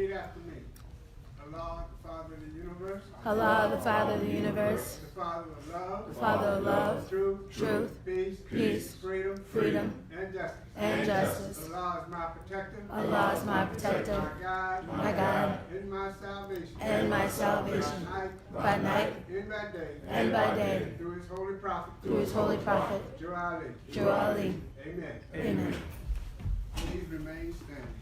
Repeat after me. Allah, the Father of the universe. Allah, the Father of the universe. The Father of love. The Father of love. Truth. Peace. Freedom. And justice. And justice. Allah is my protector. Allah is my protector. My God. And my salvation. And my salvation. By night. And by day. Through His holy prophet. Joe Ali. Amen. Amen. Please remain standing.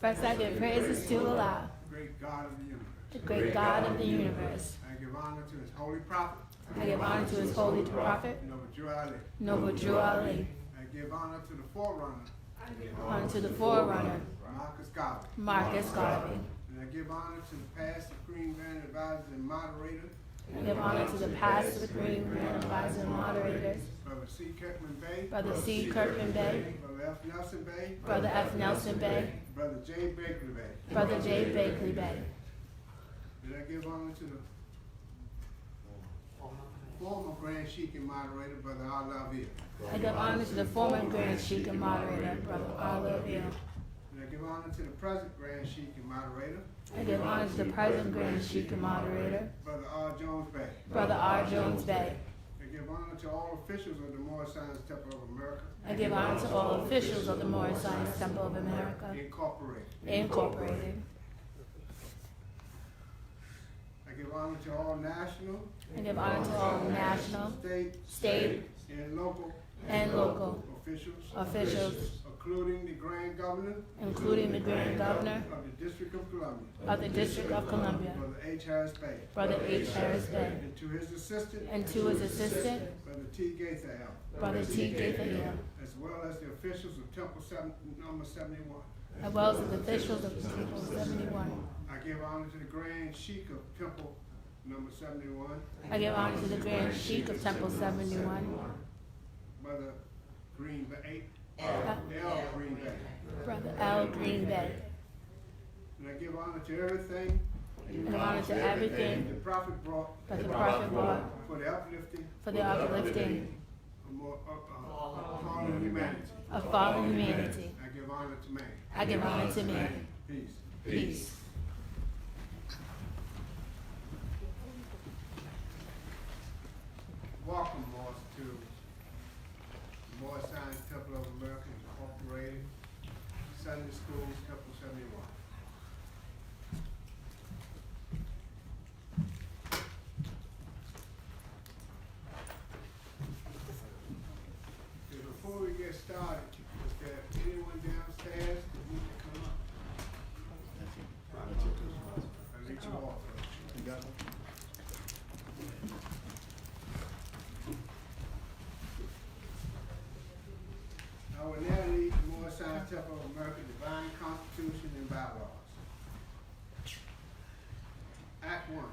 First, I give praises to Allah. The great God of the universe. The great God of the universe. I give honor to His holy prophet. Noble Drew Ali. I give honor to the forerunner. Marcus Garvey. And I give honor to the past Supreme Grand Advisors and moderators. Brother C. Kirkman Bay. Brother C. Kirkman Bay. Brother F. Nelson Bay. Brother F. Nelson Bay. Brother J. Bakley Bay. Brother J. Bakley Bay. Did I give honor to the former Grand Sheik and moderator, Brother Allah Veal? I give honor to the former Grand Sheik and moderator, Brother Allah Veal. Did I give honor to the present Grand Sheik and moderator? I give honor to the present Grand Sheik and moderator, Brother R. Jones Bay. Brother R. Jones Bay. I give honor to all officials of the Moorish Science Temple of America. I give honor to all officials of the Moorish Science Temple of America, Incorporated. I give honor to all national, I give honor to all national, state, and local officials, including the Grand Governor of the District of Columbia, Brother H. Harris Bay, and to his assistant, Brother T. Gaither Hill, as well as the officials of Temple number 71. I give honor to the Grand Sheik of Temple number 71. I give honor to the Grand Sheik of Temple 71. Brother Green Bay. L. Green Bay. Brother L. Green Bay. And I give honor to everything. The Prophet brought for the uplifting of fallen humanity. I give honor to man. Peace. Welcome, Morris, to the Moorish Science Temple of America Incorporated, Sunday School, Temple 71. Okay, before we get started, is there anyone downstairs that needs to come up? I'll let you all first. You got them? I will now read the Moorish Science Temple of America Divine Constitution and Bylaws. Act 1.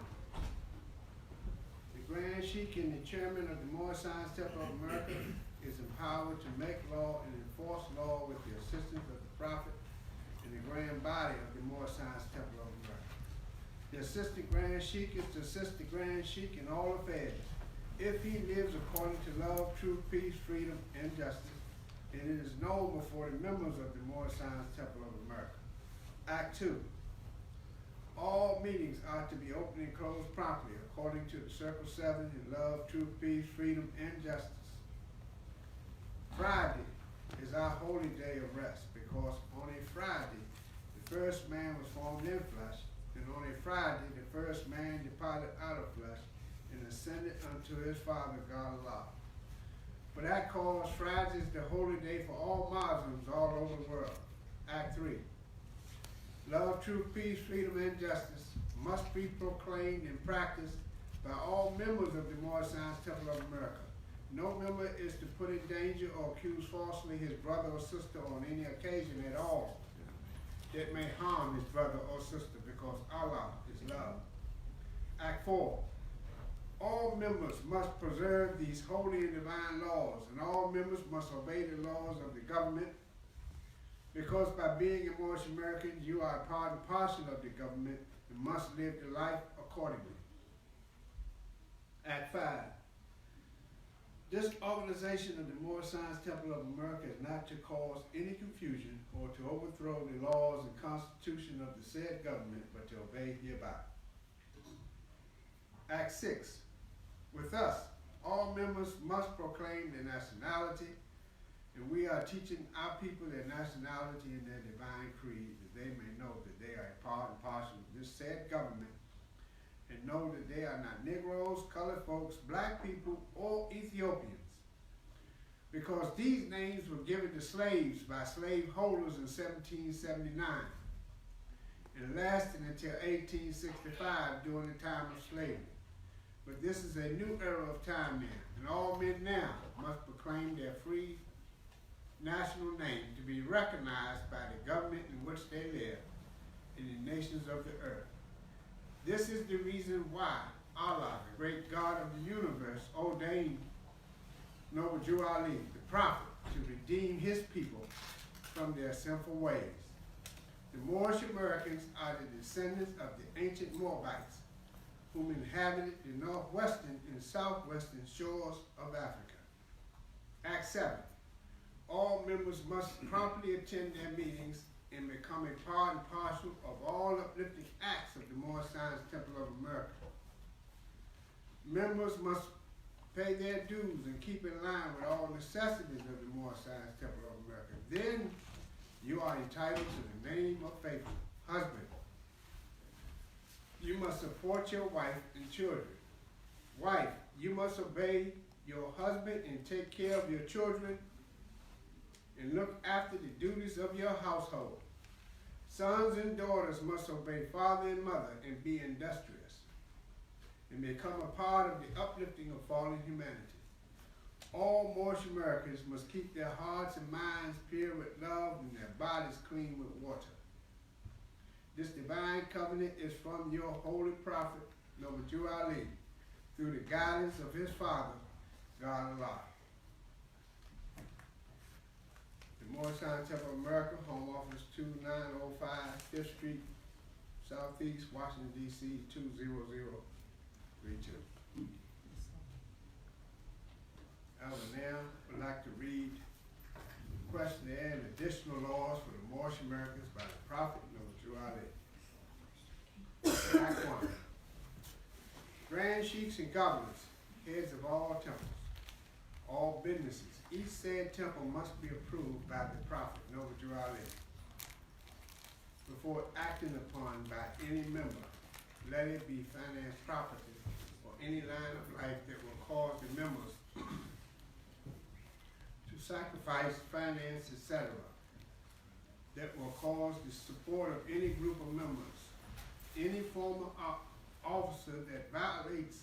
The Grand Sheik and the Chairman of the Moorish Science Temple of America is empowered to make law and enforce law with the assistance of the Prophet and the Grand Body of the Moorish Science Temple of America. The Assistant Grand Sheik is to assist the Grand Sheik in all affairs, if he lives according to love, truth, peace, freedom, and justice. And it is known before the members of the Moorish Science Temple of America. Act 2. All meetings are to be open and closed promptly according to the Circle 7 in love, truth, peace, freedom, and justice. Friday is our holy day of rest because on a Friday, the first man was formed in flesh, and and on a Friday the first man departed out of flesh and ascended unto his Father God Allah. For that cause, Friday is the holy day for all Muslims all over the world. Act 3. Love, truth, peace, freedom, and justice must be proclaimed and practiced by all members of the Moorish Science Temple of America. No member is to put in danger or accuse falsely his brother or sister on any occasion at all that may harm his brother or sister, because Allah is love. Act 4. All members must preserve these holy and divine laws, and all members must obey the laws of the government, because by being a Moorish American, you are a part and parcel of the government and must live the life accordingly. Act 5. This organization of the Moorish Science Temple of America is not to cause any confusion or to overthrow the laws and constitution of the said government, but to obey hereby. Act 6. With us, all members must proclaim their nationality, and we are teaching our people their nationality and their divine creed, that they may know that they are a part and parcel of this said government, and know that they are not Negroes, colored folks, black people, or Ethiopians, because these names were given to slaves by slaveholders in 1779 and lasted until 1865 during the time of slavery. But this is a new era of time now, and all men now must proclaim their free national name to be recognized by the government in which they live in the nations of the earth. This is the reason why Allah, the great God of the universe, ordained Noble Jew Ali, the prophet, to redeem his people from their sinful ways. The Moorish Americans are the descendants of the ancient Moabites, whom inhabited the northwestern and southwestern shores of Africa. Act 7. All members must promptly attend their meetings and become a part and parcel of all uplifting acts of the Moorish Science Temple of America. Members must pay their dues and keep in line with all necessities of the Moorish Science Temple of America. Then you are entitled to the name of faithful husband. You must support your wife and children. Wife, you must obey your husband and take care of your children and look after the duties of your household. Sons and daughters must obey father and mother and be industrious and become a part of the uplifting of fallen humanity. All Moorish Americans must keep their hearts and minds pure with love and their bodies clean with water. This divine covenant is from your holy prophet, Noble Jew Ali, through the guidance of his father, God Allah. The Moorish Science Temple of America, Home Office 2905 5th Street, Southeast, Washington, D.C. 20032. I would now like to read the questionnaire and additional laws for the Moorish Americans by the Prophet Noble Jew Ali. Act 1. Grand Sheikhs and governors, heads of all temples, all businesses, each said temple must be approved by the Prophet Noble Jew Ali before acting upon by any member, let it be finance, property, or any line of life that will cause the members to sacrifice, finance, etc., that will cause the support of any group of members. Any former officer that violates,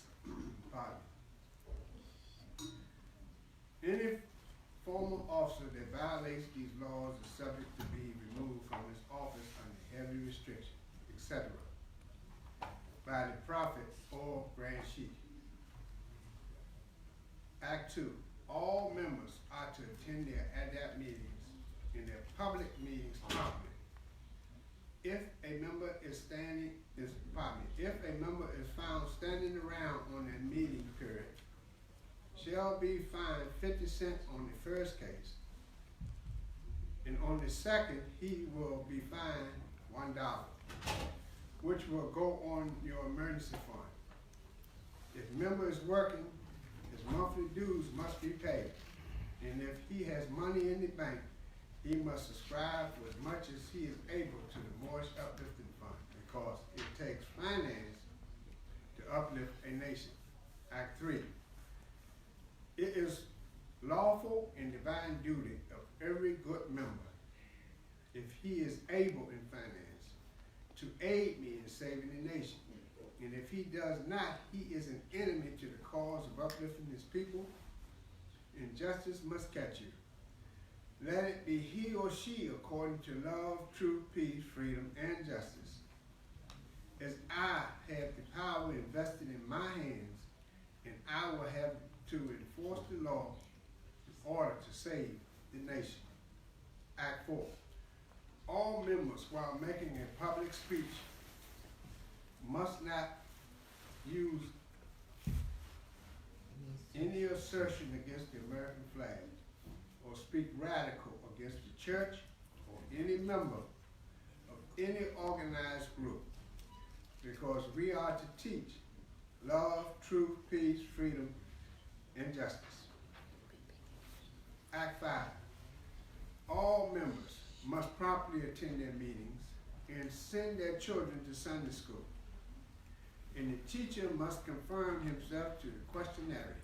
any former officer that violates these laws is subject to be removed from his office under heavy restriction, etc., by the Prophet or Grand Sheikh. Act 2. All members are to attend their ADAP meetings and their public meetings promptly. If a member is found standing around on a meeting period, shall be fined 50 cents on the first case, and on the second he will be fined $1, which will go on your emergency fund. If member is working, his monthly dues must be paid, and if he has money in the bank, he must subscribe for as much as he is able to the Moorish Uplifting Fund, because it takes finance to uplift a nation. Act 3. It is lawful and divine duty of every good member, if he is able in finance, to aid me in saving the nation. And if he does not, he is an enemy to the cause of uplifting his people, and justice must catch you. Let it be he or she according to love, truth, peace, freedom, and justice. As I have the power invested in my hands, and I will have to enforce the law in order to save the nation. Act 4. All members, while making a public speech, must not use any assertion against the American flag or speak radical against the church or any member of any organized group, because we are to teach love, truth, peace, freedom, and justice. Act 5. All members must promptly attend their meetings and send their children to Sunday school. And the teacher must confirm himself to the questionnaire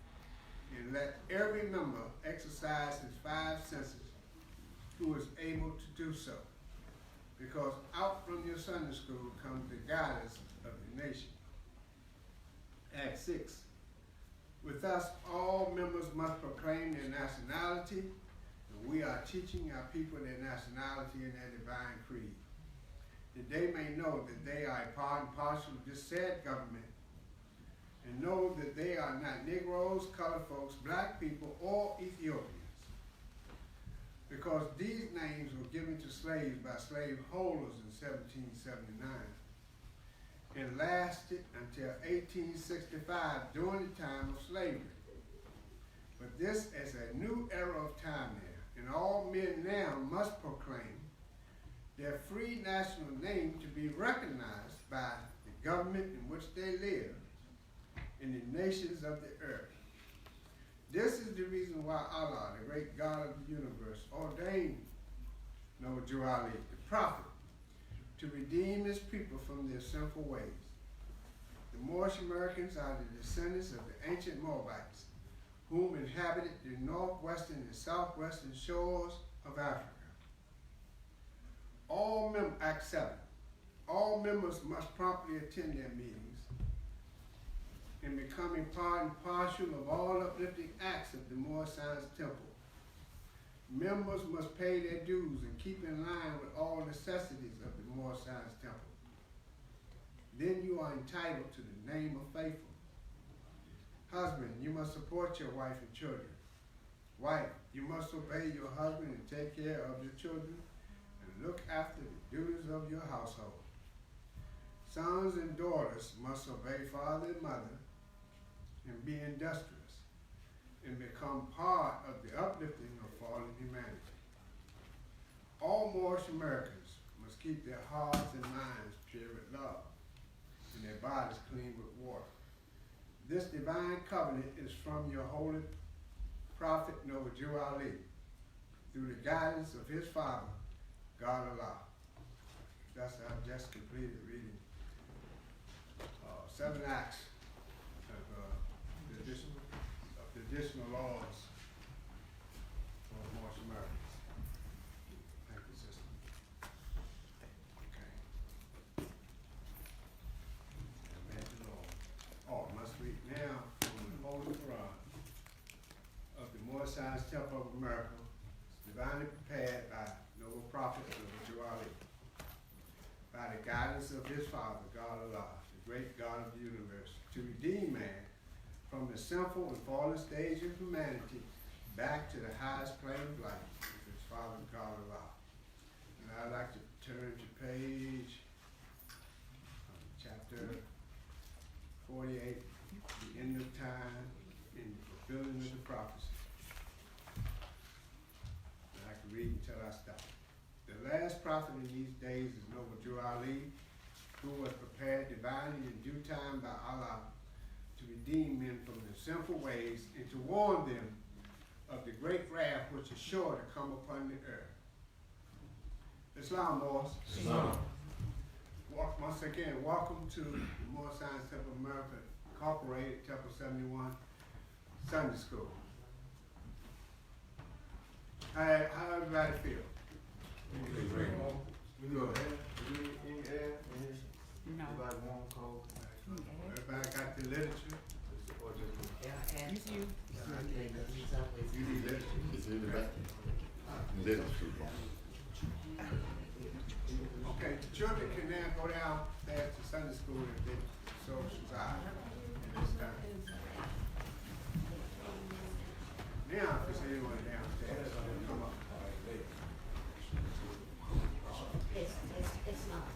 and let every member exercise his 5 senses who is able to do so. Because out from your Sunday school comes the guidance of the nation. Act 6. With us, all members must proclaim their nationality, and we are teaching our people their nationality and their divine creed, that they may know that they are a part and parcel of this said government, and know that they are not Negroes, colored folks, black people, or Ethiopians. Because these names were given to slaves by slaveholders in 1779 and lasted until 1865 during the time of slavery. But this is a new era of time now, and all men now must proclaim their free national name to be recognized by the government in which they live in the nations of the earth. This is the reason why Allah, the great God of the universe, ordained Noah Ali, the prophet, to redeem his people from their sinful ways. The Moorish Americans are the descendants of the ancient Moabites, whom inhabited the northwestern and southwestern shores of Africa. Act 7. All members must promptly attend their meetings and becoming part and parcel of all uplifting acts of the Moorish Science Temple. Members must pay their dues and keep in line with all necessities of the Moorish Science Temple. Then you are entitled to the name of faithful. Husband, you must support your wife and children. Wife, you must obey your husband and take care of your children and look after the duties of your household. Sons and daughters must obey father and mother and be industrious and become part of the uplifting of fallen humanity. All Moorish Americans must keep their hearts and minds pure with love and their bodies clean with water. This divine covenant is from your holy prophet Noah Ali through the guidance of his father, God Allah. That's I've just completed reading 7 acts of the additional laws for Moorish Americans. Thank you, sister. Okay. Amen to the Lord. Oh, must read now from the Holy Quran of the Moorish Science Temple of America, divinely prepared by noble prophet Noah Ali, by the guidance of his father, God Allah, the great God of the universe, to redeem man from the sinful and fallen stage of humanity back to the highest plane of life with his father, God Allah. And I'd like to turn to page chapter 48, the end of time in the fulfilling of the prophecy. And I can read until I stop. The last prophet in these days is Noah Ali, who was prepared divinely in due time by Allah to redeem men from their sinful ways and to warn them of the great wrath which is sure to come upon the earth. Islam, boss. Islam. Once again, welcome to the Moore Science Temple of America Incorporated Temple 71 Sunday School. How everybody feel? Good. No. Everybody got the literature? It's you. You need literature? It's in the back. Literature. Okay, the children can now go downstairs to Sunday school if they so desire at this time. Now, if there's anyone downstairs, come up. It's not.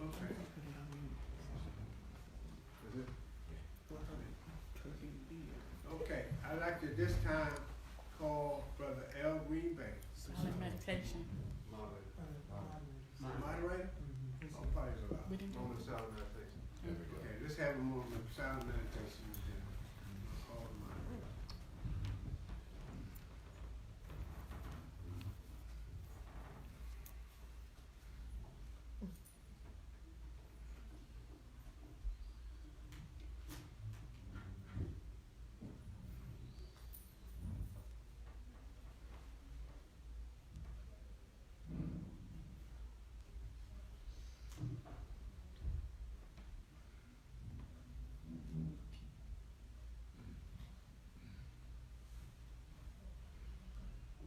Okay. Is it? Okay, I'd like to this time call Brother L. Greenbank. Silent meditation. Moderator? Oh, praise the Lord. We didn't do Moment of silent meditation. Okay, let's have a moment of silent meditation. And then call the moderator.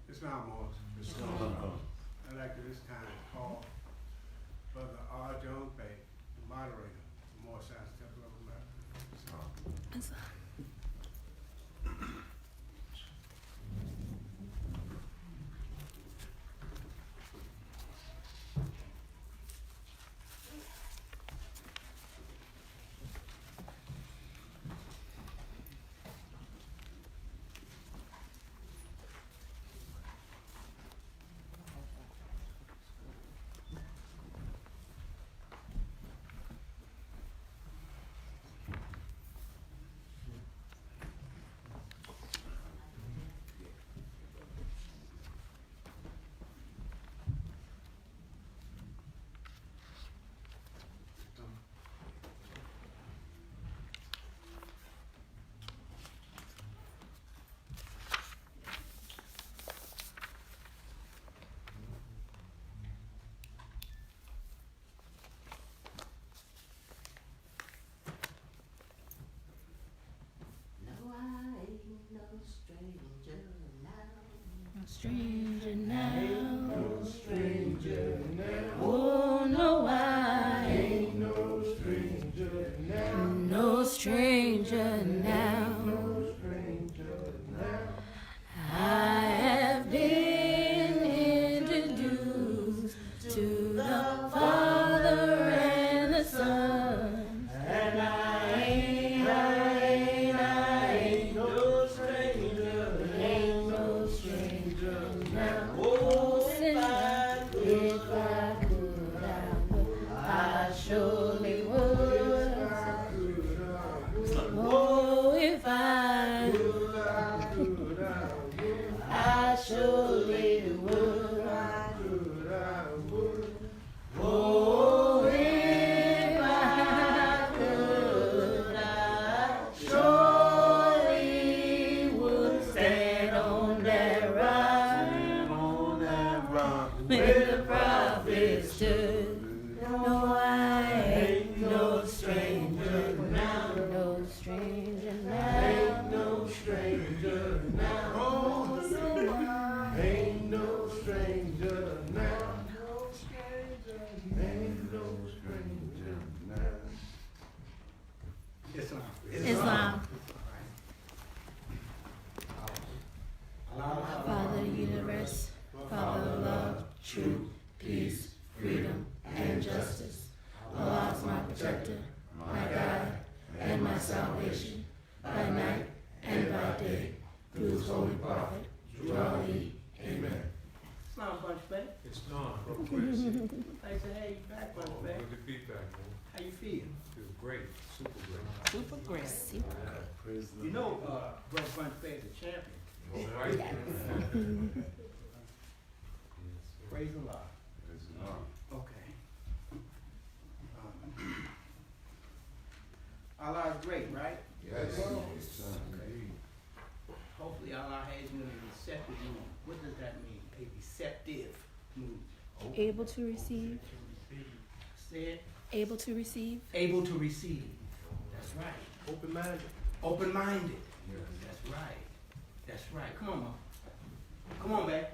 It's not more. It's I'd like to this time call Brother R. Jones Bay, the moderator, of Moore Science Temple of America. glad to have you back, brother. Oh, good to be back, man. How you feel? Feel great, super great. Super great. Praise the You know, Lord. Brother Bunch is a champion. All right. Yes. Yes, sir. Praise the Lord. Praise the Lord. Okay. Allah is great, right? Yes, Okay. yes, sir. Hopefully Allah has you in a receptive mood. What does that mean? A receptive mood. Able to receive. Say it. Able to receive. Able to receive. That's right. Open-minded. Open-minded. Yes. That's right. That's right. Come on, Mo. Come on, babe.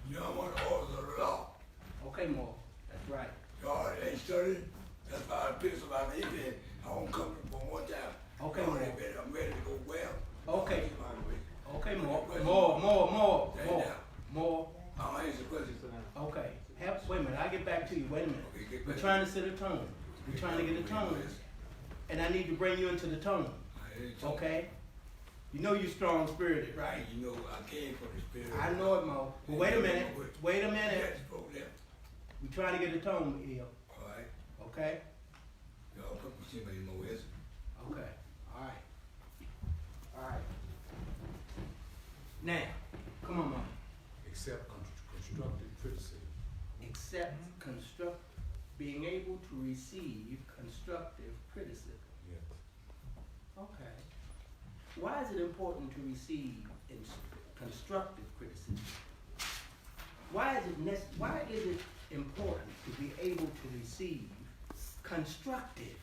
You don't want the orders of the law. Okay, Mo. That's right. Y'all ain't studying. That's why I picked somebody in there. I won't come for one time. Okay, Y'all Mo. ain't ready. I'm ready to go well. Okay. Okay, more. Stand More. I'll answer questions. Okay. Wait a minute. I'll get back to you. Wait a minute. Okay, get We're back. trying to set a tone. We're trying to get a tone. And I need to bring you into the tone. Okay? You know you're strong spirited, right? Right, you know, I came from the spirit. I know it, Mo. But wait a minute. Wait a minute. Yes, problem. We're trying to get a tone, Il. All right. Okay? Y'all put me somebody more yes. Okay. All right. All right. Now, come on, Mo. Accept constructive criticism. Being able to receive constructive criticism. Yes. Okay. Why is it important to receive constructive criticism? Why is it important to be able to receive constructive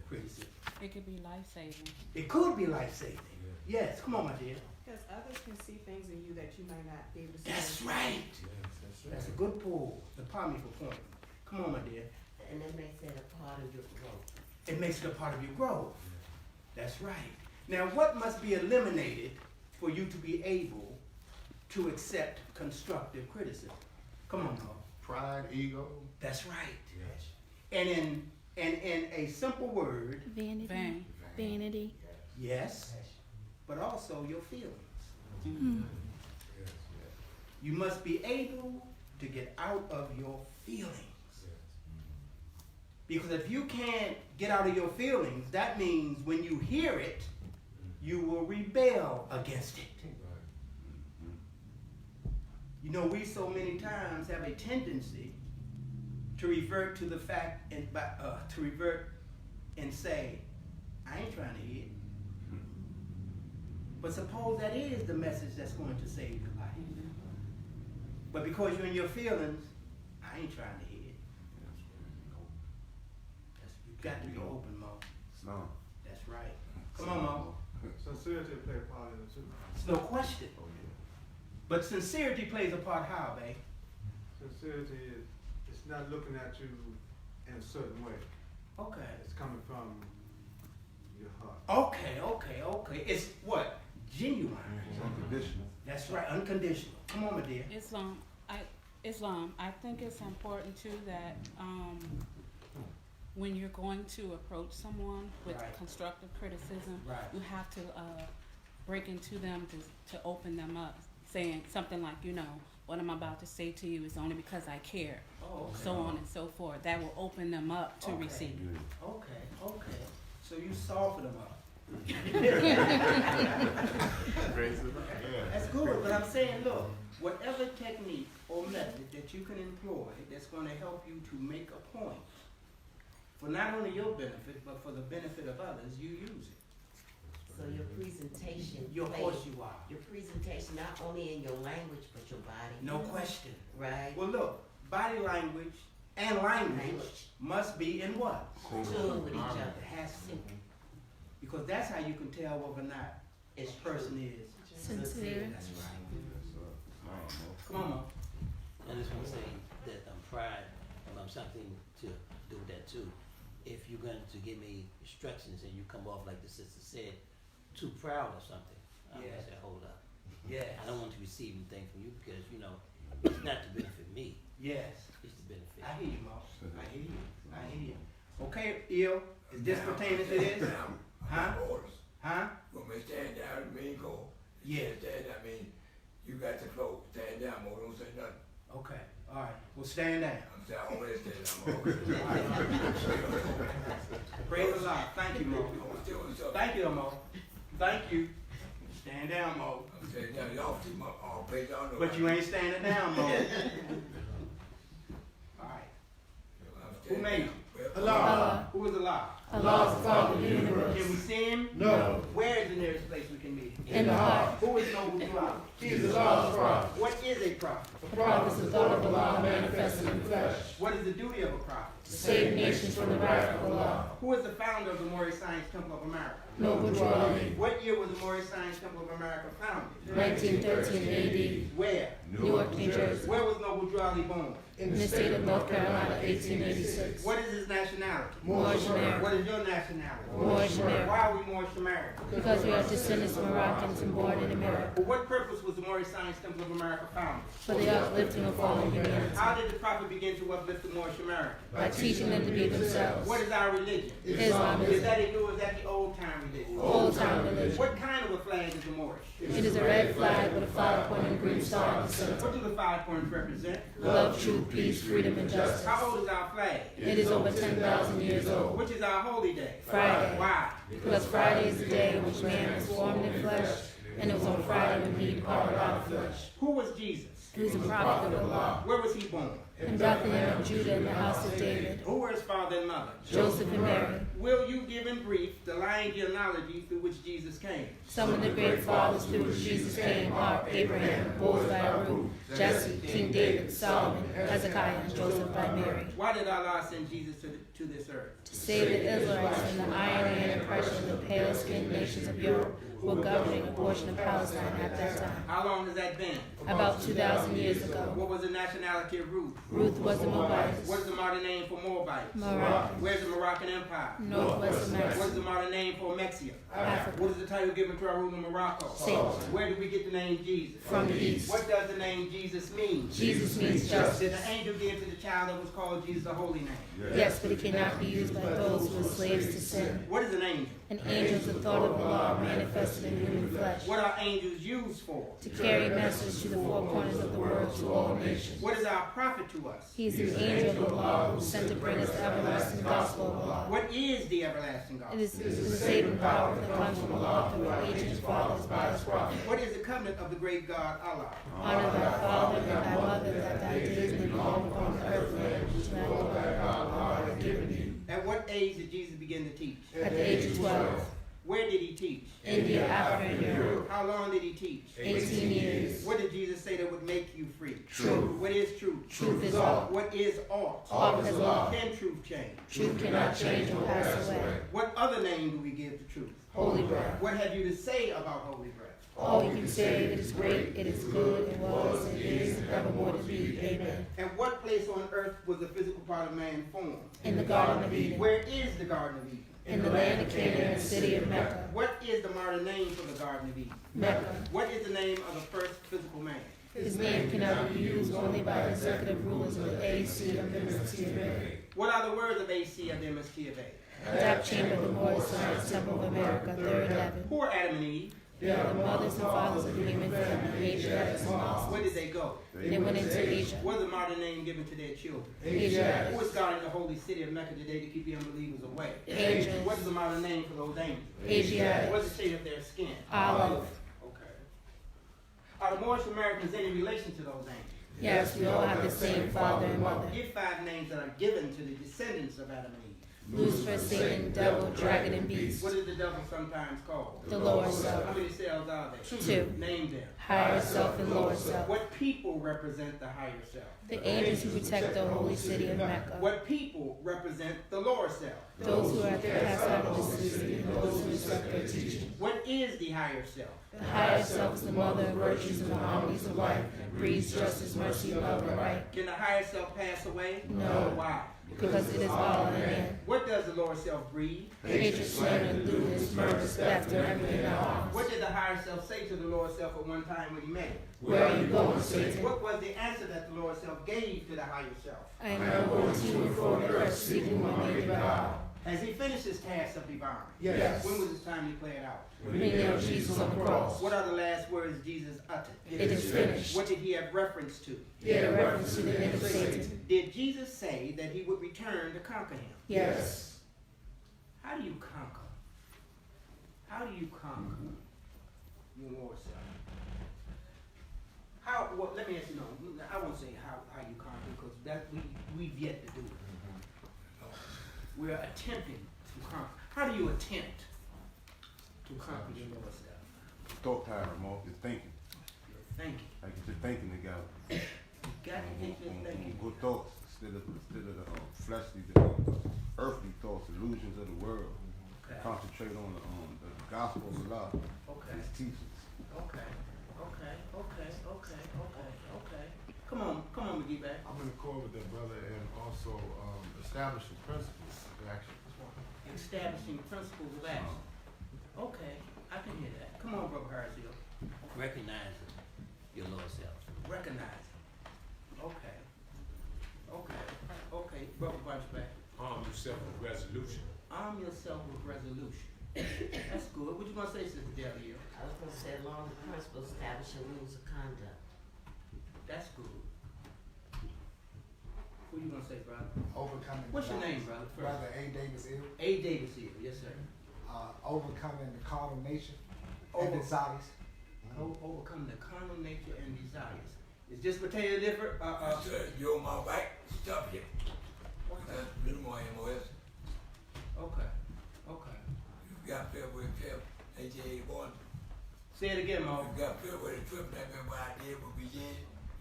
criticism? It could be life-saving. It could be life-saving. Yes, come on, my dear. Because others can see things in you that you might not be able to see. That's right. Yes, that's right. That's a good pull. The powerful point. Come on, my dear. And that makes it a part of your growth. It makes it a part of your growth. That's right. Now, what must be eliminated for you to be able to accept constructive criticism? Come on, Mo. Pride, ego. That's right. Yes. And in a simple word, Vanity. Vain. Vanity. yes, but also your feelings. Mm. Yes. You must be able to get out of your feelings. Yes. Because if you can't get out of your feelings, that means when you hear it, you will rebel against it. Right. You know, we so many times have a tendency to revert to the fact and to revert and say, I ain't trying to hear it. But suppose that is the message that's going to save your life. But because you're in your feelings, I ain't trying to hear it. You've got to be open, Mo. No. That's right. Come on, Mo. Sincerity play a part in it too. It's no question. Oh, yeah. But sincerity plays a part how, babe? Sincerity is, it's not looking at you in a certain way. Okay. It's coming from your heart. Okay. It's what? Genuine. It's unconditional. That's right, unconditional. Come on, my dear. Islam, I think it's important too that when you're going to approach someone with Right. constructive criticism, Right. you have to break into them to open them up, saying something like, what I'm about to say to you is only because I care, Oh, okay. so on and so forth. That will open them up to Okay. receive. Okay. So you soften them up. Praise the Lord. Yeah. That's good, but I'm saying, look, whatever technique or method that you can employ that's going to help you to make a point for not only your benefit, but for the benefit of others, you use it. So your presentation. Of course you are. Your presentation, not only in your language, but your body. No question. Right? Well, look, body language and language must be in what? Tune with each other. It has to. Because that's how you can tell whether or not It's a person is Sincere. That's right. Yes, sir. No, no. Come on, Mo. I just want to say that pride, something to do with that too. If you're going to give me instructions and you come off like the sister said, too proud or something, I'm going to say, hold up. Yes. I don't want to receive anything from you because, it's not to benefit me, Yes. it's to benefit I hear you, Mo. I hear you. Okay, Il, is this pertaining to this? Huh? Orders. Huh? When we stand down, it mean go. Yeah. Stand down, I mean, you got to close. Stand down, more don't say nothing. Okay. All right. Well, stand down. I'm say, I always say that. I'm always Praise the Lord. Thank you, Mo. I'm still what's up. Thank you, Mo. Thank you. Stand down, Mo. I'm saying, now, y'all see my all pay, y'all know. But you ain't standing down, Mo. All right. Who made him? Allah. Who is Allah? Allah is the Father of the universe. Can we see him? No. Where is the nearest place we can meet him? In the heart. Who is Noble Dwell? He is Allah's prophet. What is a prophet? The prophet is the thought of Allah manifested in flesh. What is the duty of a prophet? To save nations from the wrath of Allah. Who is the founder of the Moorish Science Temple of America? Noble Drew Ali. What year was the Moorish Science Temple of America founded? 1913 Where? AD. Newark, New Jersey. Where was Noble Drew Ali born? In the state of North Carolina, 1886. What is his nationality? Moorish American. What is your nationality? Moorish American. Why are we Moorish American? Because we are descendants of Moroccans and born in America. For what purpose was the Moorish Science Temple of America founded? For the uplifting of fallen humanity. How did the prophet begin to uplift the Moorish Americans? By teaching them to be themselves. What is our religion? Is Islamism. that a new or is that the old time religion? Old time religion. What kind of a flag is the Moorish? It is a red flag with a 5-pointed green star in the center. What do the 5 points represent? Love, truth, peace, freedom, and justice. How old is our flag? It is over 10,000 years old. Which is our holy day? Friday. Why? Because Friday is the day in which man was formed in flesh, and it was on Friday when he departed out of flesh. Who was Jesus? He was a prophet of Allah. Where was he born? In Bethlehem of Judah in the house of David. Who were his father and mother? Joseph and Mary. Will you give in brief the lying genealogy through which Jesus came? Some of the great fathers through which Jesus came are Abraham, Boaz by Ruth, Jesse, King David, Solomon, Hezekiah, and Joseph by Mary. Why did Allah send Jesus to this earth? To save the Israelites from the iron and oppression of the pale-skinned nations of Europe who were governing a portion of Palestine at that time. How long has that been? About 2,000 years ago. What was the nationality of Ruth? Ruth was a Moabitess. What is the modern name for Moabites? Moroccan. Where's the Moroccan Empire? Northwest What is America. the modern name for Mexico? Africa. What is the title given to our ruler Morocco? Saint. Where did we get the name Jesus? From the east. What does the name Jesus mean? Jesus means Did justice. the angel give to the child that was called Jesus a holy name? Yes, but it cannot be used by those who are slaves to sin. What is an angel? An angel is the thought of Allah manifested in human flesh. What are angels used for? To carry message to the four corners of the world to all nations. What is our prophet to us? He is an angel of Allah who is sent to bring us the everlasting gospel of Allah. What is the everlasting It gospel? is the saving power that comes from Allah through our ancient fathers by his prophet. What is the covenant of the great God Allah? Honor thy father and thy mother, that thy days may be long upon the earth land which thy Lord thy God Allah hath given thee. At what age did Jesus begin to teach? At the age of 12. Where did he teach? India, Africa, and Europe. How long did he teach? 18 years. What did Jesus say that would make you free? Truth. What is truth? Truth is all. What is ought? All is law. Can truth change? Truth cannot change or pass away. What other name do we give to truth? Holy breath. What have you to say about holy breath? All you can say, it is great, it is good, it was, it is, and evermore to be. Amen. And what place on earth was the physical part of man formed? In the Garden of Eden. Where is the Garden of Eden? In the land of Canaan, and the city of Mecca. What is the modern name for the Garden of Eden? Mecca. What is the name of the first physical man? His name cannot be used only by the executive rulers of the AC of the MST of A. What are the words of AC of the MST of A? Tap chamber of the Moorish Science Temple of America, third heaven. Who are Adam and Eve? They are the mothers and fathers of the human family, Asiatics and Muslims. Where did they go? They went into Egypt. What is the modern name given to their children? Asiatics. Who is guarding the holy city of Mecca today to keep the unbelievers away? Angels. What is the modern name for those angels? Asiatics. What is the shade of their skin? Olive. Okay. Are the Moorish Americans any relation to those angels? Yes, we all have the same father and mother. Give 5 names that are given to the descendants of Adam and Eve. Lucifer, Satan, devil, dragon, and beast. What is the devil sometimes called? The lower self. How many cells are there? 2. Name them. Higher self and lower self. What people represent the higher self? The angels who protect the holy city of Mecca. What people represent the lower self? Those who are at the cast out of the city and those who respect their teaching. What is the higher self? The higher self is the mother of virtues and the harmonies of life, breeds justice, mercy, love, and right. Can the higher self pass away? No. Why? Because it is all in him. What does the lower self breed? Hatred, slander, lewdness, murder, theft, and everything that harms. What did the higher self say to the lower self at one time when he met him? Where are you going, Satan? What was the answer that the lower self gave to the higher self? I am going to and fro on the earth, seeking what may devour. Has he finished his task of devouring? Yes. When was it time to play it out? When he nailed Jesus on the cross. What are the last words Jesus uttered? It is finished. What did he have reference to? He had a reference to the end of Satan. Did Jesus say that he would return to conquer him? Yes. How do you conquer? How do you conquer your lower self? How? Well, let me ask you. No, I won't say how you conquer because that we've yet to do it. We're attempting to conquer. How do you attempt to conquer your lower self? Thought time, Mark. Just thinking. Thinking. Like you're just thinking together. You got to get your thinking. Good thoughts instead of the fleshly, earthly thoughts, illusions of the world. Okay. Concentrate on the gospel of love. Okay. His teachings. Okay. Come on, McGee back. I'm in accord with that, brother, and also establishing principles of action. Establishing principles of action. Okay, I can hear that. Come on, Brother Hartsfield. Recognize your lower self. Recognize it. Okay. Brother Bunchback. Arm yourself with resolution. Arm yourself with resolution. That's good. What you gonna say, Sister Delia? I was gonna say along the principles establishing rules of conduct. That's good. What you gonna say, brother? Overcoming. What's your desires. name, brother? First. Brother A. Davis Hill. A. Davis here. Yes, sir. Overcoming the carnal nature Over- and desires. Overcome the carnal nature and desires. Is this potato different? You're my right. Stop it. That's little more MOS. Okay. You got February 5th, 1981. Say it again, Mo. You got February 5th, that's what I did with Virginia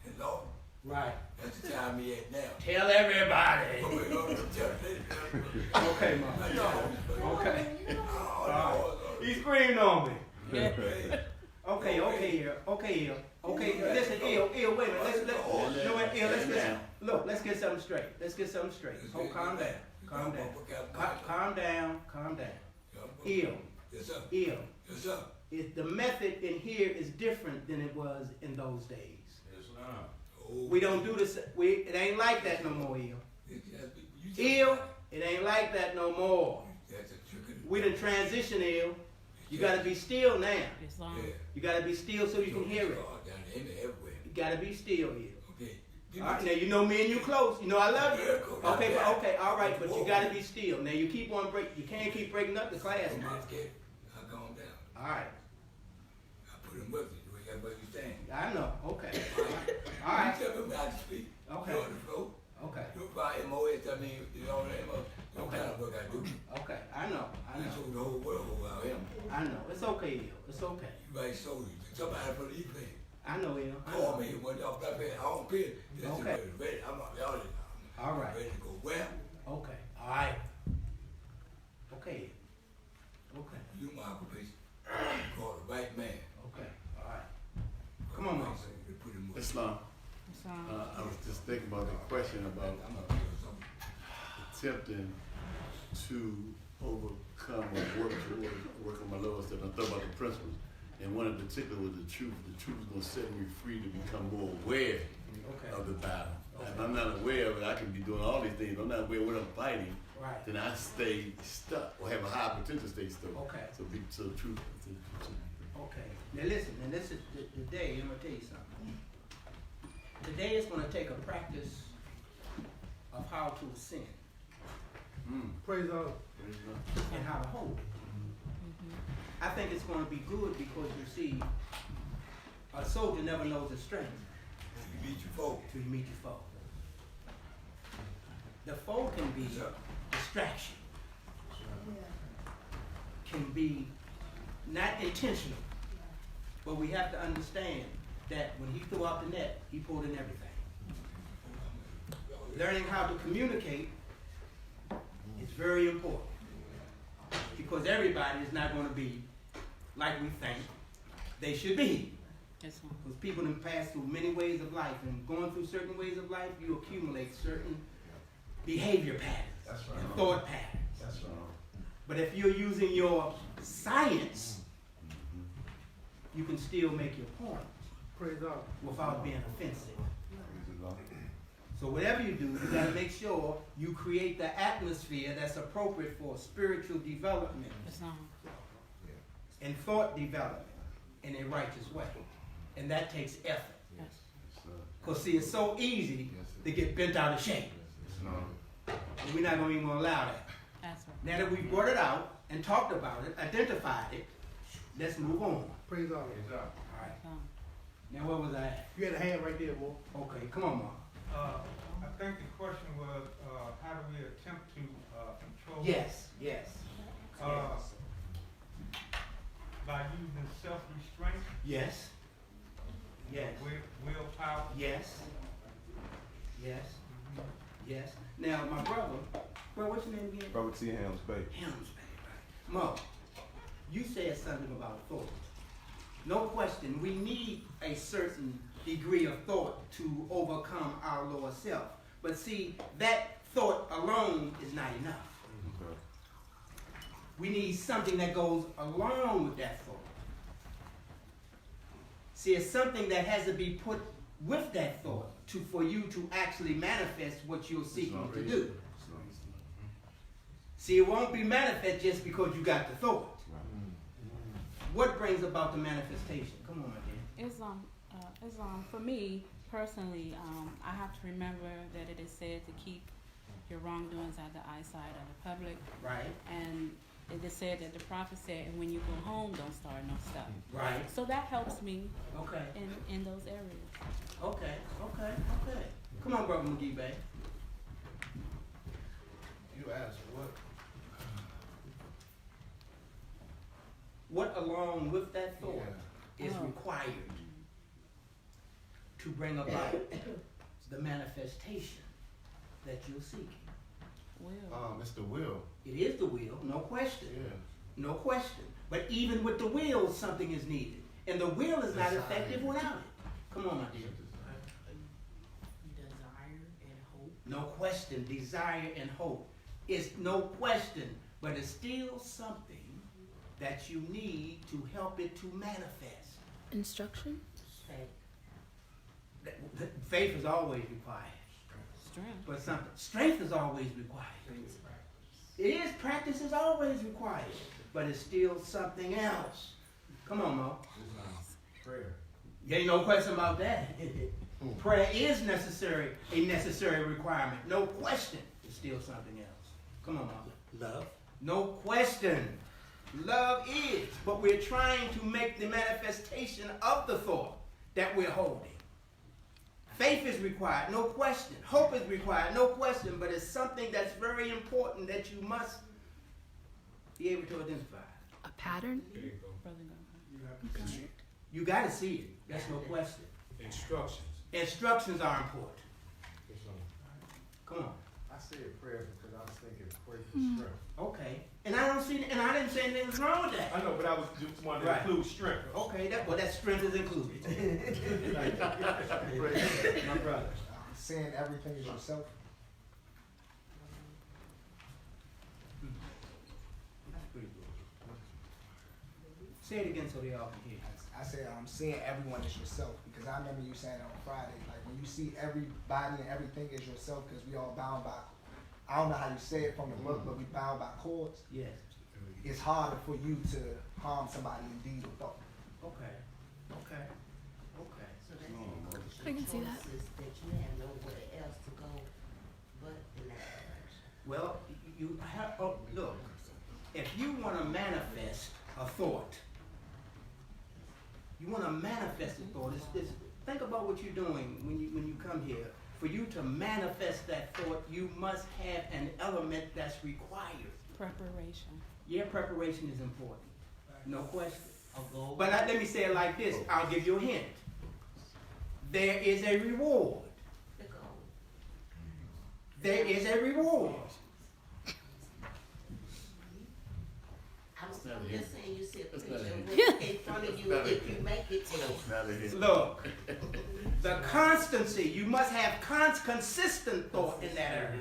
and Lord. Right. That's the time he at now. Tell everybody. Okay, Okay, Mo. Okay. Oh, He screamed on me. yeah. Okay, listen, wait a minute. Let's get something straight. Oh, calm down. Ill. Yes, sir. Ill. Yes, sir. The method in here is different than it was in those days. Yes, sir. Oh, We don't do this. It ain't like that no more, Ill. Ill, it ain't like that no more. That's a trick. We done transition, Ill. You gotta be still now. It's long. Yeah. You gotta be still so you can hear it. Everywhere. You gotta be still, Ill. Okay. All right, now you know me and you close. You know I love you. Okay, all right, but you gotta be still. Now you keep on break. You can't keep breaking up the class now. I calm down. All right, I put him with you. That's what you saying. I know. Okay, all right, You tell me how to speak. Okay. You're on the floor. okay, You're about MOS. I mean, you know what no Okay. kind of work I do. okay. I know. I show the whole world who I am. I know. It's okay, Ill. It's okay. You might show you. Somebody for the play. I know, Ill. I Call know. me when y'all play. I don't care. Just Okay. ready. I'm not y'all. All right. Ready to go where? Okay. All right. Okay. Okay. You my occupation. Call the right man. Okay. All right. Come on, Mom. You put him with. Islam. It's I was just thinking about the question about I'm gonna do something. attempting to overcome or work on my lower self. I thought about the principles, and one in particular was the truth. The truth is going to set me free to become more aware Okay. of the battle. If I'm not aware of it, I can be doing all these things. If I'm not aware of what I'm fighting, Right. then I stay stuck or have a high potential stay stuck. Okay. So truth. Okay. Now listen, and this is the day, I'm gonna tell you something. Today is gonna take a practice of how to ascend Praise God. and how to hold it. I think it's gonna be good because you see, a soldier never knows his strength You beat your foe. till you meet your foe. The foe can be distraction, can be not intentional, but we have to understand that when he threw out the net, he pulled in everything. Learning how to communicate is very important because everybody is not going to be like we think they should be. It's long. Because people have passed through many ways of life, and going through certain ways of life, you accumulate certain behavior patterns That's right. and thought patterns. That's right. But if you're using your science, you can still make your point Praise God. without being offensive. So So whatever you do, you gotta make sure you create the atmosphere that's appropriate for spiritual development Islam. and thought development in a righteous way. And that takes effort. Yes. Cause see, it's so easy to get bent out of shape. And we're not gonna even allow that. That's right. Now that we've brought it out and talked about it, identified it, let's move on. Praise God. Alright. Islam. Now where was I at? You had a hand right there, boy. Okay, come on, Mark. I think the question was, how do we attempt to control? Yes, yes. By using self-restraint, Yes. Yes. willpower. Yes. Yes. Yes. Now my brother, what's your name again? Robert T. Helms Bay. Helms, baby. Mo, you said something about thought. No question, we need a certain degree of thought to overcome our lower self. But see, that thought alone is not enough. Okay. We need something that goes along with that thought. See, it's something that has to be put with that thought for you to actually manifest what you're seeking to do. See, it won't be manifest just because you got the thought. What brings about the manifestation? Come on, my dear. Islam, for me personally, I have to remember that it is said to keep your wrongdoings out of the eyesight of the public. Right. And it is said that the prophet said, and when you go home, don't start no stuff. Right. So that helps me Okay. in those areas. Okay. Come on, Brother McGee, babe. You asked What along with that thought is Oh. required to bring about the manifestation that you're seeking? Will. It's the will. It is the will, no question. Yeah. No question. But even with the will, something is needed. And the will is not effective without it. Come on, my dear. Desire and hope. No question. Desire and hope. It's no question, but it's still something that you need to help it to manifest. Instruction? Faith is always required. Strength. But strength is always required. It is, practice is always required. But it's still something else. Come on, Mo. Prayer. There ain't no question about that. Prayer is necessary, a necessary requirement. No question. It's still something else. Come on, Mo. Love. No question. Love is, but we're trying to make the manifestation of the thought that we're holding. Faith is required, no question. Hope is required, no question, but it's something that's very important that you must be able to identify. A pattern? Brother Gunn. Okay. You got to see it, that's no question. Instructions. Instructions are important. Come on. I said prayer because I was thinking pray for strength. Okay. And I didn't say anything was wrong with that. I know, but I was just wanted to Right. include strength. Okay, that strength is included. My brother. Saying everything is yourself. That's pretty good. Say it again so they all can hear. I said seeing everyone is yourself because I remember you saying that on Friday. Like when you see everybody and everything is yourself because we all bound by. I don't know how you say it from the book, but we bound by cords. Yes. It's harder for you to harm somebody in deed or thought. Okay. So that's I can see that. choices that you have nowhere else to go but in that direction. Well, you have, look, if you want to manifest a thought, think about what you're doing when you come here. For you to manifest that thought, you must have an element that's required. Preparation. Yeah, preparation is important. No question. A goal. But let me say it like this. I'll give you a hint. There is a reward. The goal. There is a reward. I'm just saying you see a picture in front of you if you make it to. Look, the constancy, you must have consistent thought in that area.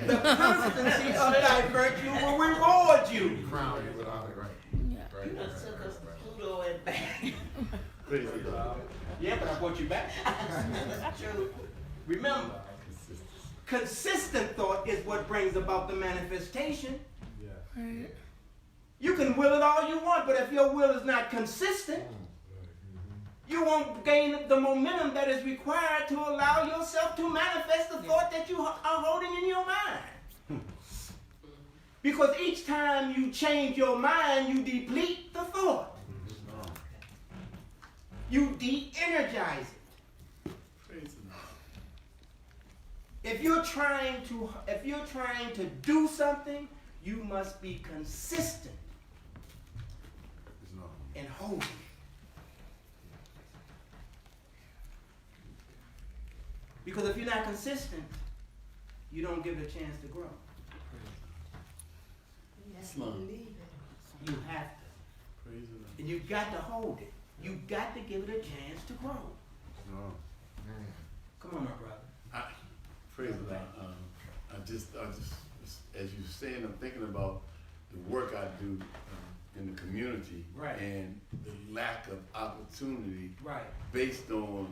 The constancy of thy virtue will reward you. Crown you with honor, right? Yeah. Right. You done took us to Pluto and back. Yeah, but I brought you back. True. Remember, consistent thought is what brings about the manifestation. Right. You can will it all you want, but if your will is not consistent, you won't gain the momentum that is required to allow yourself to manifest the thought that you are holding in your mind. Because each time you change your mind, you deplete the thought. You de-energize it. If you're trying to do something, you must be consistent in holding it. Because if you're not consistent, you don't give it a chance to grow. You have to believe it. You have to. And you've got to hold it. You've got to give it a chance to grow. Come on, my brother. Praise the Lord. I just, as you're saying, I'm thinking about the work I do in the community, Right. and the lack of opportunity, Right. based on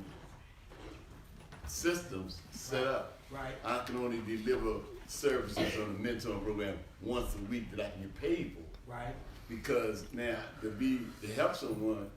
systems set up. Right. I can only deliver services on a mentoring program once a week that I can get paid for. Right. Because now to help someone,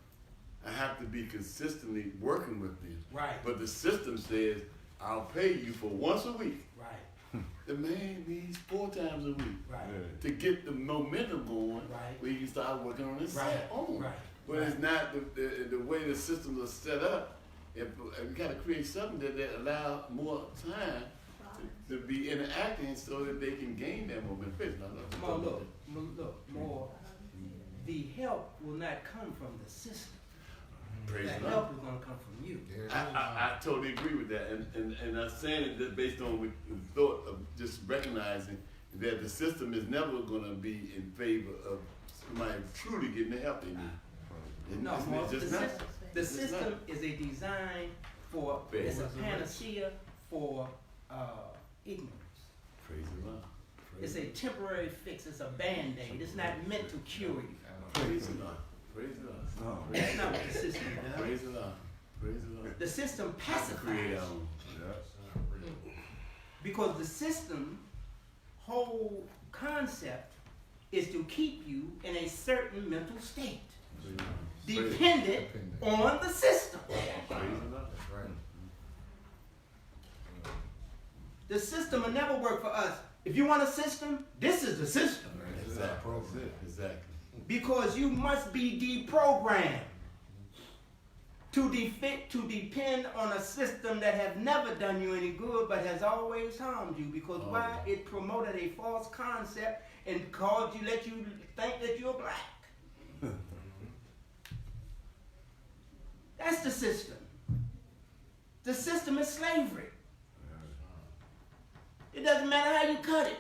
I have to be consistently working with them. Right. But the system says I'll pay you for once a week. Right. The man needs 4 times a week Right. to get the momentum going, Right. where you can start working on his Right. own. Right. But it's not the way the systems are set up. If we got to create something that allow more time to be interacting so that they can gain that momentum. Look, more. The help will not come from the system. Praise The God. help is going to come from you. I totally agree with that, and I'm saying it just based on the thought of just recognizing that the system is never going to be in favor of somebody truly getting the help they need. No, It's Mark, just the not. system, the It's just system not. is a design for, Fair. it's a panacea for ignorance. Praise the Lord. It's a temporary fix, it's a band-aid, it's not meant to cure you. Praise the Lord. Praise the Lord. That's not what the system does. Praise the Lord. Praise the Lord. The system pacifies Create our you. own. Because the system whole concept is to keep you in a certain mental state, dependent on the system. The system will never work for us. If you want a system, this is the system. Exactly. Because you must be deprogrammed to depend on a system that has never done you any good but has always harmed you. Because why? It promoted a false concept and let you think that you're black. That's the system. The system is slavery. It doesn't matter how you cut it.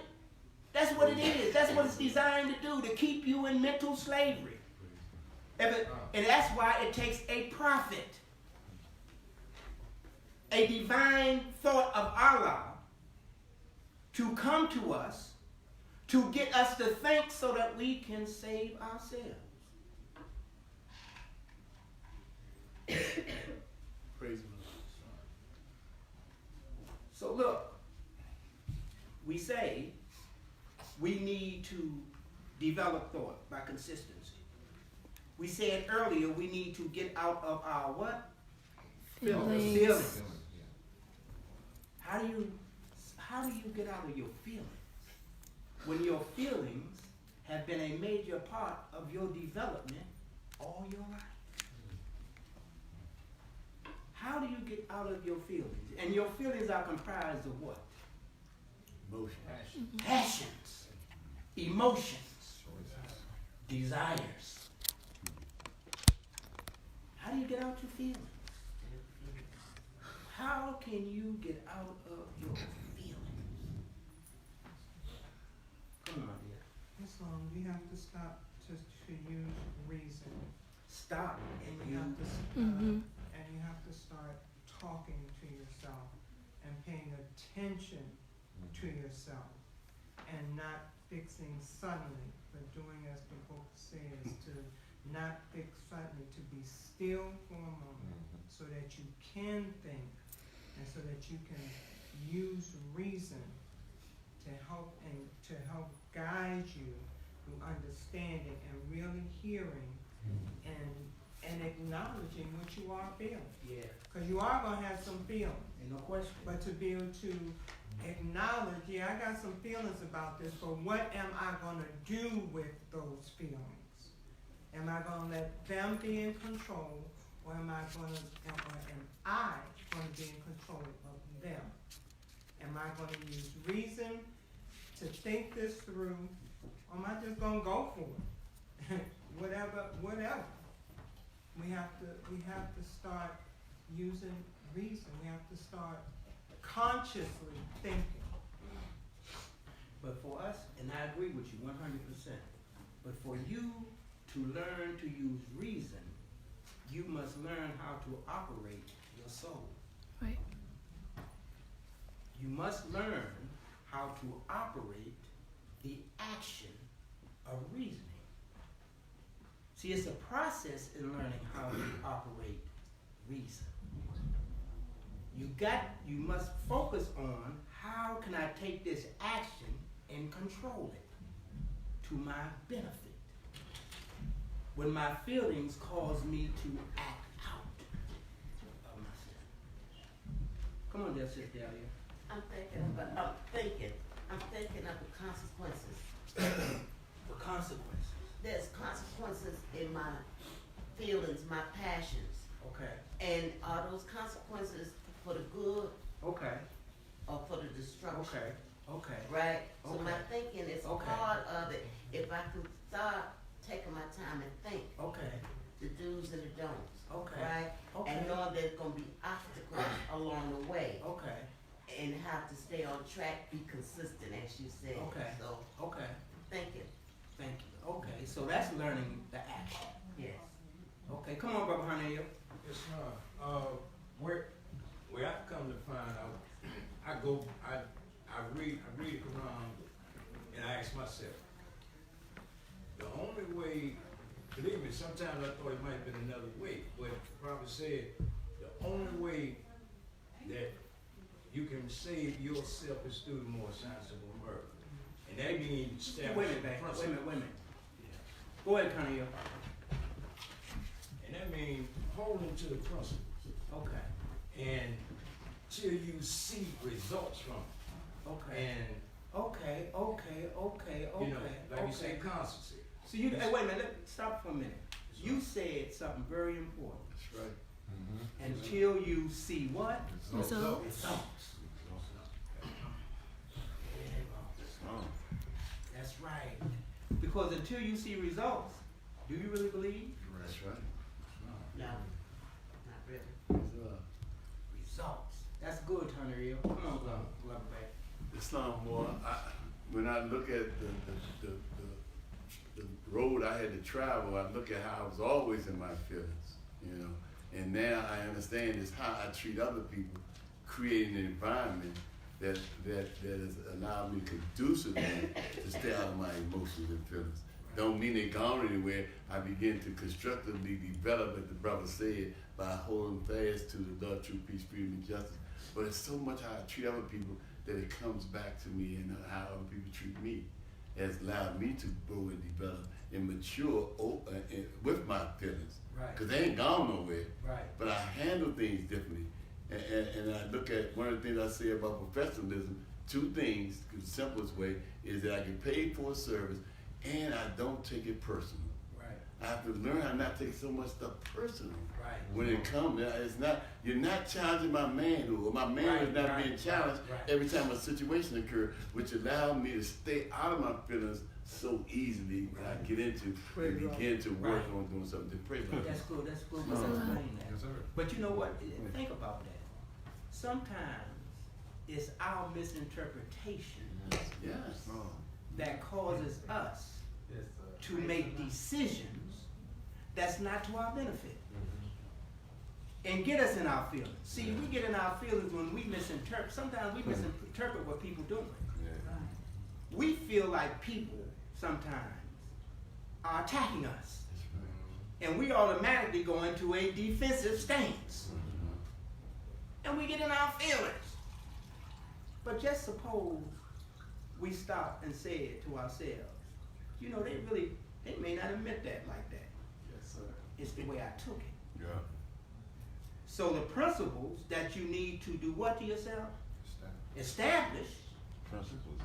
That's what it is. That's what it's designed to do, to keep you in mental slavery. And that's why it takes a prophet, a divine thought of Allah, to come to us, to get us to think so that we can save ourselves. Praise the So look, we say we need to develop thought by consistency. We said earlier we need to get out of our what? Feelings. How do you get out of your feelings when your feelings have been a major part of your development all your life? How do you get out of your feelings? And your feelings are comprised of what? Emotion. Passions, emotions, desires. How do you get out your feelings? How can you get out of your feelings? Come on, dear. We have to stop to use reason. Stop And and you have you. to and you have to start talking to yourself and paying attention to yourself and not fixing suddenly, but doing as the book says, to not fix suddenly, to be still for a moment so that you can think and so that you can use reason to help guide you through understanding and really hearing and acknowledging what you are feeling. Yeah, Because you are gonna have some feelings, ain't no question. but to be able to acknowledge, yeah, I got some feelings about this, but what am I gonna do with those feelings? Am I gonna let them be in control, or am I gonna be in control of them? Am I gonna use reason to think this through, or am I just gonna go for it? whatever. We have to start using reason. We have to start consciously thinking. But for us, and I agree with you 100%, but for you to learn to use reason, you must learn how to operate your soul. Right. You must learn how to operate the action of reasoning. See, it's a process in learning how to operate reason. You must focus on how can I take this action and control it to my benefit. When my feelings cause me to act out of myself. Come on there, Sister Dahlia. I'm thinking of the consequences. The consequences. There's consequences in my feelings, my passions. Okay. And are those consequences for the good Okay. or for the destruction? Okay. Okay. Right? So Okay. my thinking is Okay. part of it. If I could start taking my time and think Okay. the do's and the don'ts. Okay. Right? Okay. And knowing there's going to be obstacles along the way. Okay. And have to stay on track, be consistent, as you said. Okay. So, Okay. thinking. Thank you. Okay. So that's learning the action. Yes. Okay. Come on, Brother Hanel. Yes, sir. Where I've come to find out, I read around and I ask myself, the only way, believe me, sometimes I thought it might have been another way, but the prophet said, the only way that you can save yourself is through the more signs of America. And that means establishing Wait a minute, principles. wait a minute. Go ahead, Hanel. And that means holding to the principles. Okay. And till you see results from it. Okay. And Okay. you know, like you say, constancy. So you, hey, wait a minute, stop for a minute. You said something very important. That's right. Until you see what? Results. Results. Oh. That's right. Because until you see results, do you really believe? That's right. No, not really. Results. That's good, Hanel. Come on, Glover back. Islam, boy, when I look at the road I had to travel, I look at how I was always in my feelings, you know. And now I understand is how I treat other people, creating an environment that has allowed me conducively to stay out of my emotions and feelings. Don't mean they're gone anywhere. I begin to constructively develop, as the brother said, by holding fast to the love, truth, peace, freedom, and justice. But it's so much how I treat other people that it comes back to me, and how other people treat me has allowed me to grow and develop and mature with my feelings. Right. Because they ain't gone nowhere. Right. But I handle things differently. And I look at one of the things I say about professionalism, two things, the simplest way, is that I get paid for a service and I don't take it personal. Right. I have to learn how not to take so much stuff personal. Right. When it comes, it's not, you're not challenging my manhood, or my manhood is not being challenged every time a situation occurs, which allowed me to stay out of my feelings so easily when I get into and begin to work on doing something. Praise God. That's good. That's good. Yes, Let's sir. explain that. Yes, sir. But you know what? Think about that. Sometimes it's our misinterpretation Yes. that causes us to make decisions that's not to our benefit. And get us in our feelings. See, we get in our feelings when we misinterpret. Sometimes we misinterpret what people doing. We feel like people sometimes are attacking us. And we automatically go into a defensive stance. and we get in our feelings. But just suppose we stop and say it to ourselves. You know, they may not have meant that like that. Yes, sir. It's the way I took it. Yeah. So the principles that you need to do what to yourself? Establish. Principles.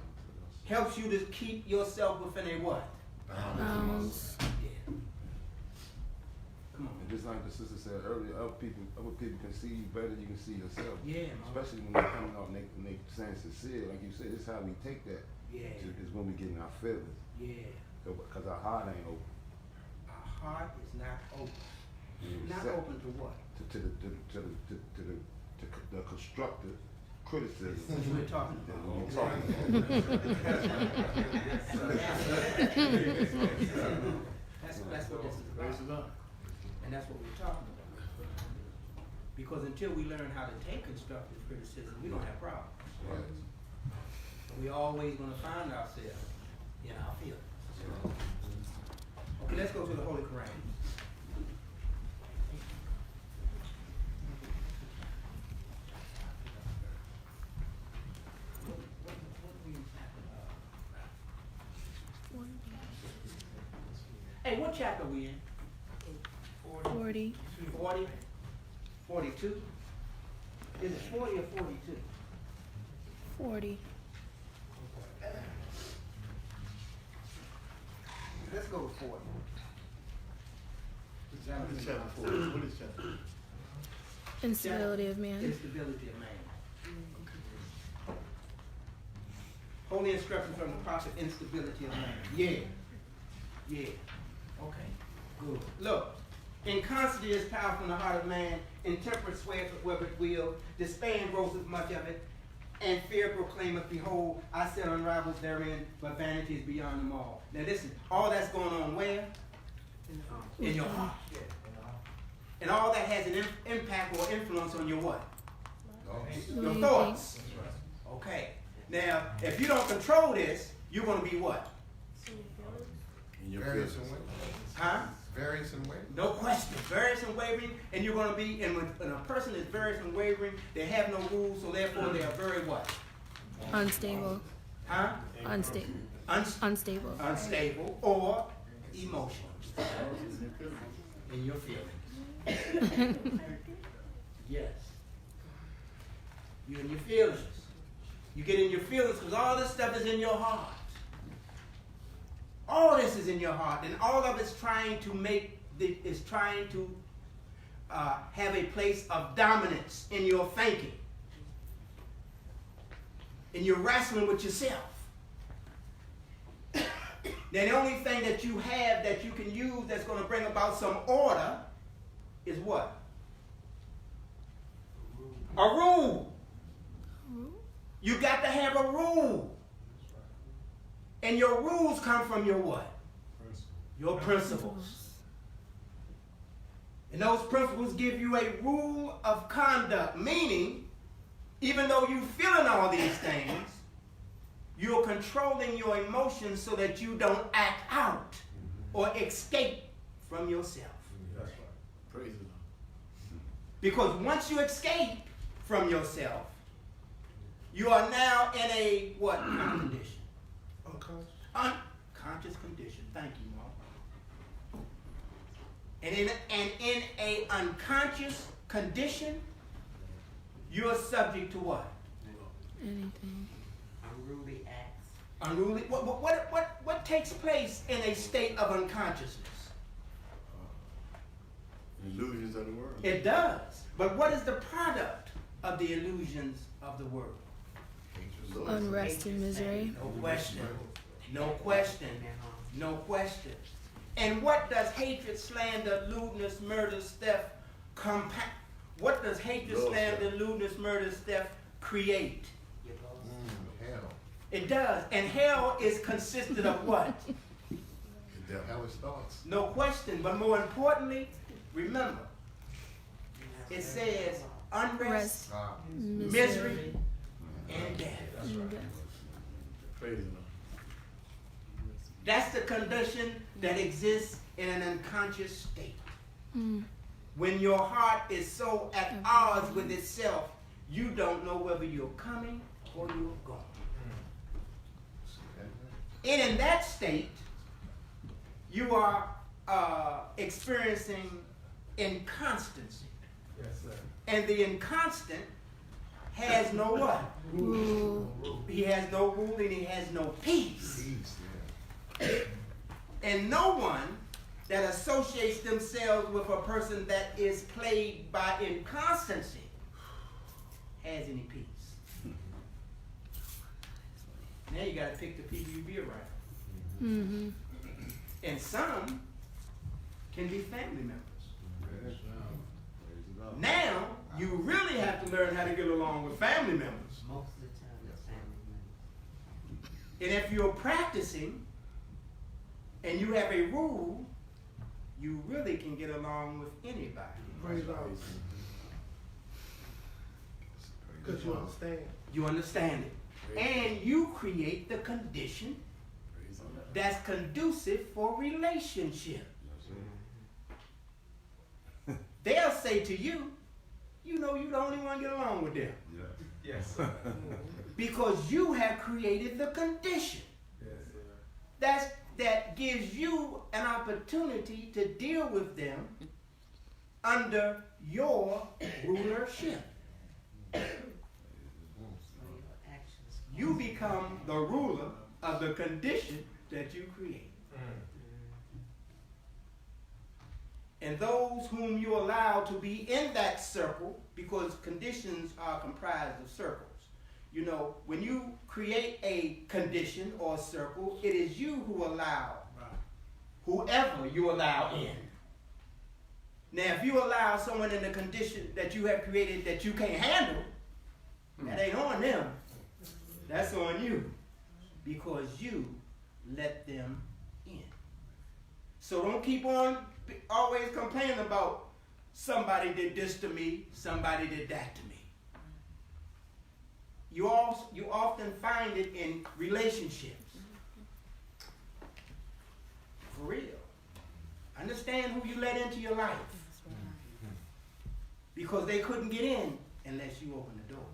Helps you to keep yourself within a what? Bounds. Yeah. Come on. And just like the sister said earlier, other people can see you better than you can see yourself. Yeah, man. Especially when they're coming out and they saying sincere, like you said, this is how we take that. Yeah. Is when we get in our feelings. Yeah. Because our heart ain't open. Our heart is not open. Not Accept- open to what? To the constructive criticism. Which we're talking that about. we're talking about. That's what this is Praise the about. Lord. And that's what we're talking about. Because until we learn how to take constructive criticism, we don't have problems. Right. We're always going to find ourselves in our feelings. Okay, let's go to the Holy Quran. Hey, what chapter are we in? 40. 40? 42? Is it 40 or 42? 40. Let's go with 40. What is chapter 4? What is chapter 4? Instability of man. Instability of man. Holy instruction from the prophet, instability of man. Yeah. Yeah. Okay. Good. Look. Inconstancy is powerful in the heart of man. Intemperance swayeth wherever it will. Despair engrosseth much of it. And fear proclaimeth, behold, I set unravels therein, but vanity is beyond them all. Now listen, all that's going on where? In your heart. And all that has an impact or influence on your what? Your thoughts. Okay. Now, if you don't control this, you're going to be what? In your Various feelings. in ways. Huh? Various in ways. No question. Various and wavering, and you're going to be, and when a person is various and wavering, they have no rules, so therefore they are very what? Unstable. Huh? Unstable. Unstable. Unstable or emotional. In your feelings. Yes. You're in your feelings. You get in your feelings because all this stuff is in your heart. All this is in your heart, and all of it's trying to have a place of dominance in your thinking. And you're wrestling with yourself. Now, the only thing that you have that you can use that's going to bring about some order is what? A rule. You got to have a rule. And your rules come from your what? Your principles. And those principles give you a rule of conduct, meaning, even though you're feeling all these things, you're controlling your emotions so that you don't act out or escape from yourself. That's right. Praise the Lord. Because once you escape from yourself, you are now in a what kind of condition? Unconscious condition. Thank you, Mom. And in a unconscious condition, you're subject to what? Anything. Unruly acts. Unruly. What takes place in a state of unconsciousness? Illusions of the world. It does. But what is the product of the illusions of the world? Unrest and misery. No question. No question. No question. And what does hatred, slander, lewdness, murder, theft what does hatred, slander, lewdness, murder, theft create? Hell. It does. And hell is consisted of what? Hell is thoughts. No question. But more importantly, remember, it says unrest, misery, and death. That's right. Praise the Lord. That's the condition that exists in an unconscious state. When your heart is so at odds with itself you don't know whether you're coming or you're going. And in that state, you are experiencing inconstancy. Yes, sir. And the inconstant has no what? Rule. He has no rule and he has no peace. And no one that associates themselves with a person that is plagued by inconstancy has any peace. Now you gotta pick the people you be around. Mm-hmm. And some can be family members. Now you really have to learn how to get along with family members. Most of the time, it's family members. And if you're practicing and you have a rule, you really can get along with anybody. Praise God. Because you understand. You understand it. And you create the condition that's conducive for relationship. They'll say to you, you know you're the only one get along with them. Yes. Because you have created the condition. That gives you an opportunity to deal with them under your rulership. You become the ruler of the condition that you create. And those whom you allow to be in that circle, because conditions are comprised of circles. You know, when you create a condition or circle, it is you who allow whoever you allow in. Now, if you allow someone in the condition that you have created that you can't handle, that ain't on them. That's on you. Because you let them in. So don't keep on always complaining about somebody did this to me, somebody did that to me. You often find it in relationships. For real. Understand who you let into your life. Because they couldn't get in unless you open the door.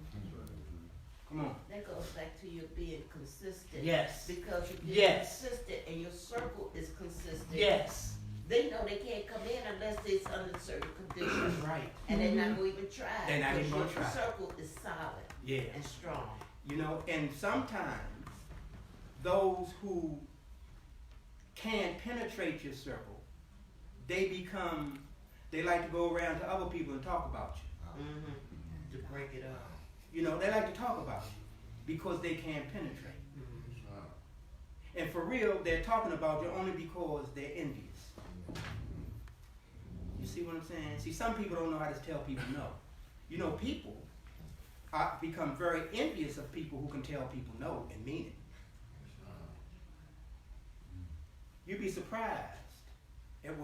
Come on. That goes back to you being consistent. Yes. Because if you're Yes. consistent and your circle is consistent, Yes. they know they can't come in unless it's under certain conditions. Right. And they're not going to even try. They're not even gonna because your try. circle is solid Yeah. and strong. You know, and sometimes those who can penetrate your circle, they like to go around to other people and talk about you. Mm-hmm. To break it up. You know, they like to talk about you because they can't penetrate. And for real, they're talking about you only because they're envious. You see what I'm saying? See, some people don't know how to tell people no. You know, people become very envious of people who can tell people no and mean it. You'd be surprised at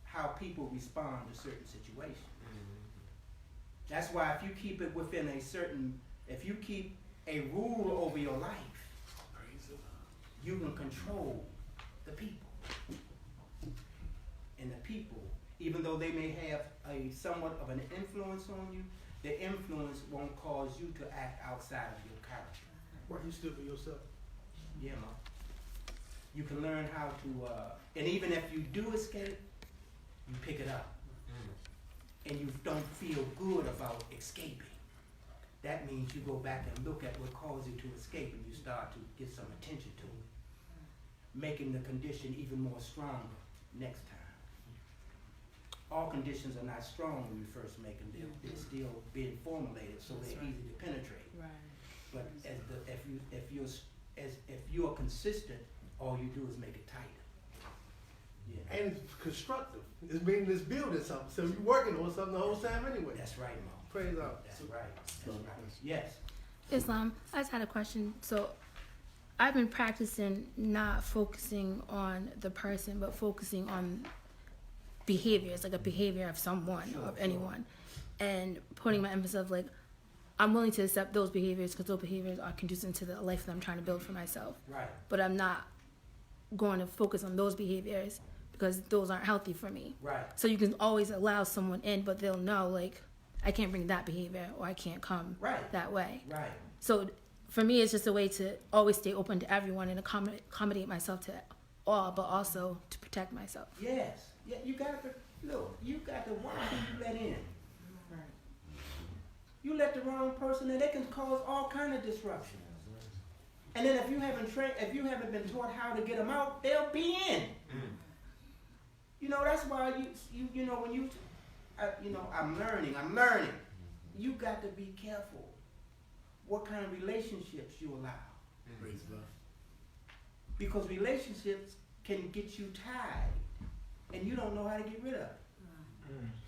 how people respond to certain situations. That's why if you keep it within if you keep a rule over your life, you can control the people. And the people, even though they may have a somewhat of an influence on you, the influence won't cause you to act outside of your character. Why you still be yourself? Yeah, man. You can learn how to, and even if you do escape, you pick it up. And you don't feel good about escaping. That means you go back and look at what caused you to escape and you start to get some attention to it. Making the condition even more stronger next time. All conditions are not strong when you first make them. They're still being formulated, so they're easy to penetrate. Right. But if you're consistent, all you do is make it tighter. Yeah. And it's constructive. It's meaning it's building something. So you're working on something the whole time anyway. That's right, Mo. Praise God. That's right. That's right. Yes. Islam, I just had a question. So I've been practicing not focusing on the person, but focusing on behaviors, like a behavior of someone or of anyone. And putting my emphasis of like, I'm willing to accept those behaviors because those behaviors are conducive to the life that I'm trying to build for myself. Right. But I'm not going to focus on those because those aren't healthy for me. Right. So you can always allow someone in, but they'll know, like, I can't bring that behavior, or I can't come Right. that way. Right. So for me, it's just a way to always stay open to everyone and accommodate myself to all, but also to protect myself. Yes. Yeah, you got to look. You got to watch who you let in. You let the wrong person in, they can cause all kind of disruption. And then if you haven't been taught how to get them out, they'll be in. You know, that's why you know when I'm learning. You got to be careful what kind of relationships you allow. Praise God. Because relationships can get you tied, and you don't know how to get rid of it.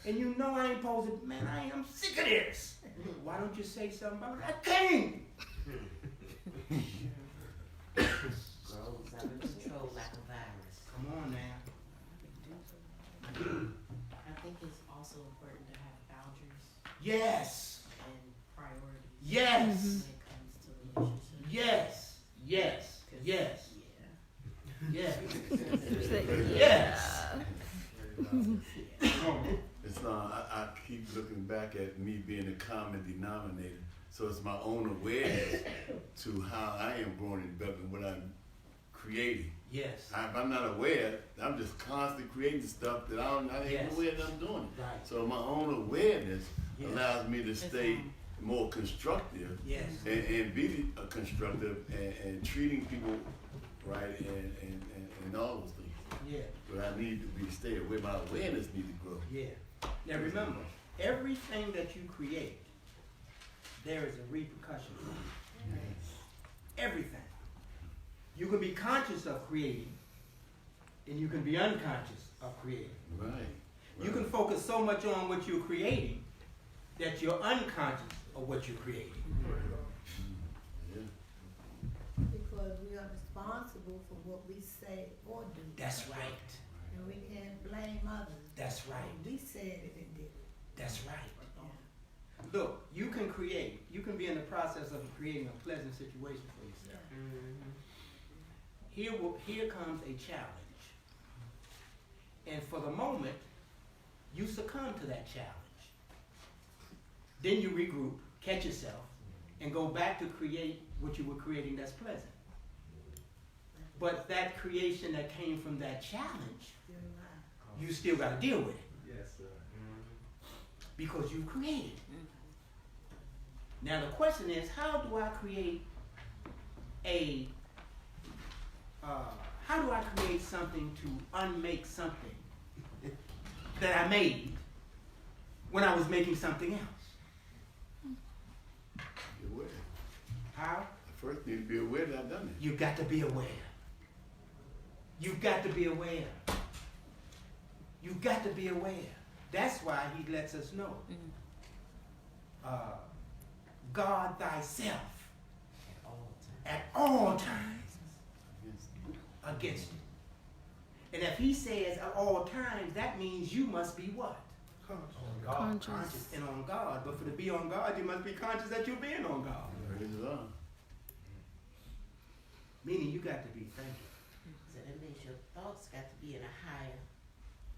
And you know I ain't supposed to, man, I'm sick of this. Why don't you say something about it? I can't. Grows out of control like a virus. Come on now. I think it's also important to have boundaries Yes. and priorities Yes. when it comes to relationships. Yes. Yes. 'Cause, Yes. Yeah. Yes. It's I keep looking back at me being a common denominator. So it's my own awareness to how I am growing and developing what I'm creating. Yes. If I'm not aware, I'm just constantly creating stuff that I ain't Yes. aware that I'm doing. Right. So my own awareness Yes. allows me to stay more constructive Yes. and be constructive and treating people right and all those things. Yeah. But I need to stay aware. My awareness needs to grow. Yeah. Now remember, everything that you create, there is a repercussion for it. Everything. You can be conscious of creating, and you can be unconscious of creating. Right. You can focus so much on what you're creating that you're unconscious of what you're creating. Yeah. Because we are responsible for what we say or do. That's right. And we can't blame others. That's right. We said it and did it. That's right. Look, you can create. You can be in the process of creating a pleasant situation for yourself. Here comes a challenge. And for the moment, you succumb to that challenge. Then you regroup, catch yourself, and go back to create what you were creating that's pleasant. But that creation that came from that challenge, you still got to deal with it. Yes, sir. Because you created. Now the question is, how do I create something to unmake something that I made when I was making something else? Be aware. How? I first need to be aware that I've done it. You got to be aware. You've got to be aware. You've got to be aware. That's why he lets us know. Guard thyself at all times against it. And if he says at all times, that means you must be what? Conscious. And on guard. But for to be on guard, you must be conscious that you're being on guard. Praise God. Meaning you got to be thinking. So that means your thoughts got to be in a higher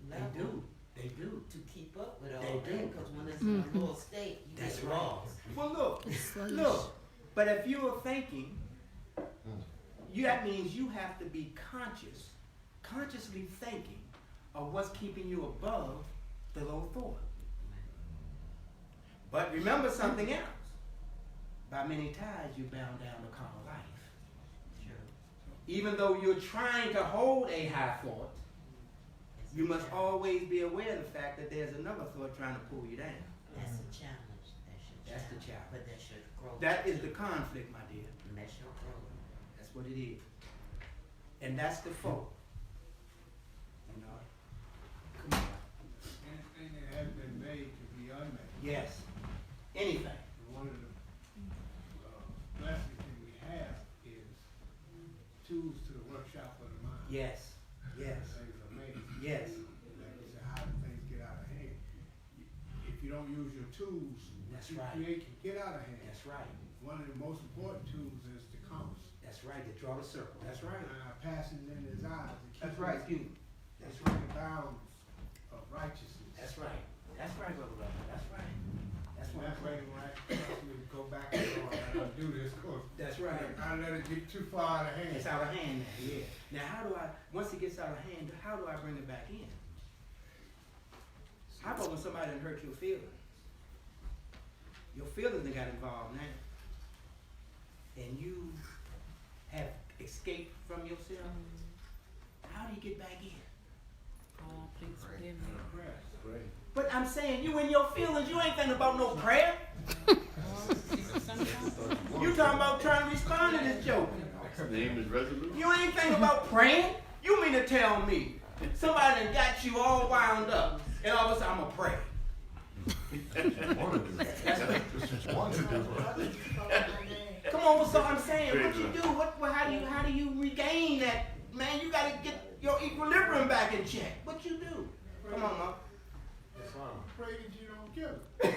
They level. do. They do. To keep up with all They that. do. Because when it's in a low state, you That's get right. lost. Well, It's sluggish. look. But if you are thinking, that means you have to be consciously thinking of what's keeping you above the low thought. But remember something else. By many ties you're bound down to carnal life. Even though you're trying to hold a high thought, you must always be aware of the fact that there's another thought trying to pull you down. That's a challenge. That's the challenge. But that's your growth. That is the conflict, my dear. And that's your growth. That's what it is. And that's the fault. You know? Come on. Anything that has been made to be unmade. Yes. Anything. One of the blessings that we have is tools to the workshop of the mind. Yes. Yes. Things are made. Yes. Like you said, how do things get out of hand? If you don't use your tools, what That's you right. create can get out of hand. That's right. One of the most important tools is the compass. That's right. To draw the circle. That's right. Our passions and desires. That's right. Excuse me. That's right. The bounds of righteousness. That's right. That's right, brother. That's right. brain right, trust me to go back and do this course. That's right. I let it get too far out of hand. It's out of hand now, yeah. Now how do I, once it gets out of hand, how do I bring it back in? How about when somebody done hurt your feelings? Your feelings done got involved now. And you have escaped from yourself. How do you get back in? God, please forgive me. Great. But I'm saying, you in your feelings, you ain't thinking about no prayer. You talking about trying to respond to this joke. Name is resolute. You ain't thinking about praying. You mean to tell me somebody done got you all wound up, and all of a sudden I'm gonna pray. Come on, so I'm saying, what you do? How do you regain that? Man, you gotta get your equilibrium back in check. What you do? Come on, Mom. Pray that you don't kill it.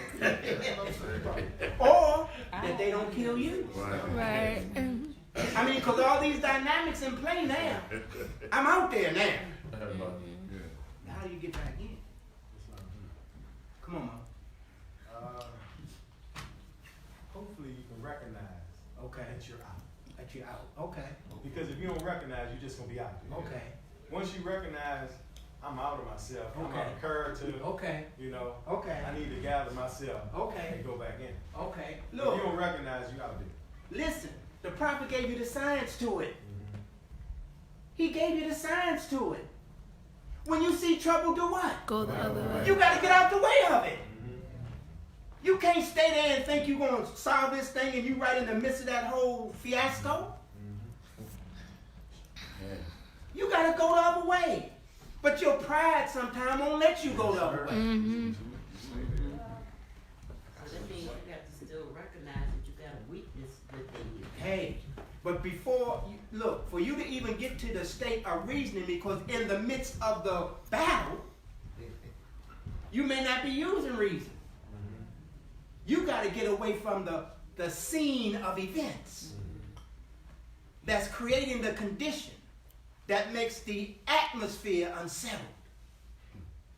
Or that they don't kill you. Right. I mean, because all these dynamics in play now. I'm out there now. How do you get back in? Come on, Mom. Hopefully you can recognize that you're out. That you're out. Okay. Because if you don't recognize, you're just gonna be out there. Okay. Once you recognize, I'm out of myself. I'm Okay. out of character. Okay. You know. Okay. I need to gather myself. Okay. And go back in. Okay. If Look. you don't recognize, you out there. Listen. The prophet gave you the science to it. He gave you the science to it. When you see trouble, do what? Go the other way. You got to get out the way of it. You can't stay there and think you're going to solve this thing and you right in the midst of that whole fiasco. You got to go the other way. But your pride sometimes won't let you go the other way. So that means you have to still recognize that you got a weakness within you. Hey, but before you look, for you to even get to the state of reasoning, because in the midst of the battle, you may not be using reason. You got to get away from the scene of events that's creating the condition that makes the atmosphere unsettled.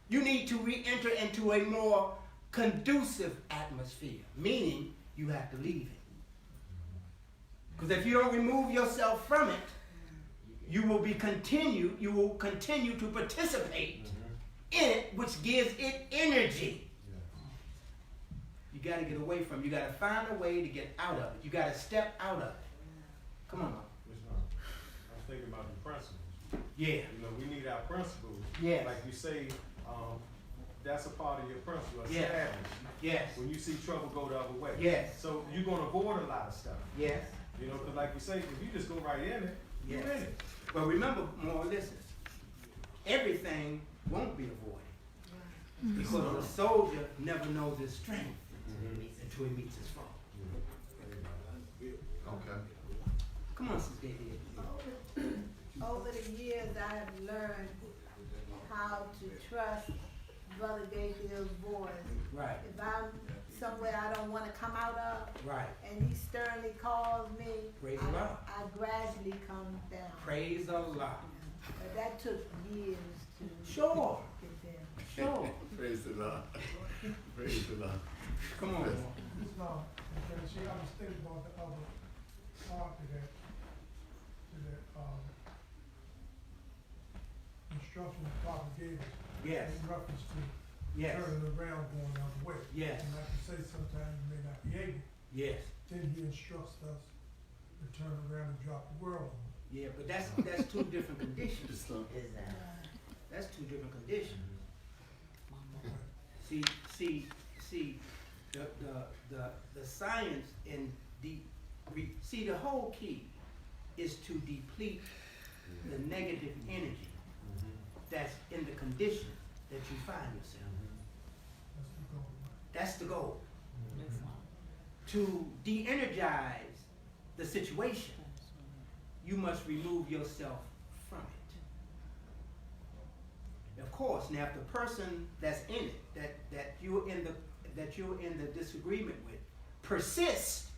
You need to re-enter into a more conducive atmosphere, meaning you have to leave it. Because if you don't remove yourself from it, you will continue to participate in it, which gives it energy. You got to get away from it. You got to find a way to get out of it. You got to step out of it. Come on. I'm thinking about the principles. Yeah. You know, we need our principles. Yes. Like you say, that's a part of your principle. Yes. Establish. Yes. When you see trouble, go the other way. Yes. So you're going to avoid a lot of stuff. Yes. You know, because like you say, if you just go right in it, Yes. you're in it. But remember, more listeners, everything won't be avoided. Because a soldier never knows his strength until he meets his foe. Okay. Come on, Sister David. Over the years, I have learned how to trust Brother Gayfield's voice. Right. If I'm somewhere I don't want to come out of, Right. and he sternly calls me, Praise the Lord. I gradually come down. Praise the Lord. But that took years to Sure. get there. Sure. Praise the Lord. Praise the Lord. Come on. No, okay, see, I was thinking about the other part to that, instruction the prophet gave us. Yes. In reference to Yes. turning around going the other way. Yes. And like you say, sometimes you may not be able. Yes. Then he instructs us to turn around and drop the world on. Yeah, but that's two different conditions. That's two different conditions. See, the science and the whole key is to deplete the negative energy that's in the condition that you find yourself. That's the goal. To de-energize the situation, you must remove yourself from it. Of course, now if the person that's in it, that you're in the disagreement with, persists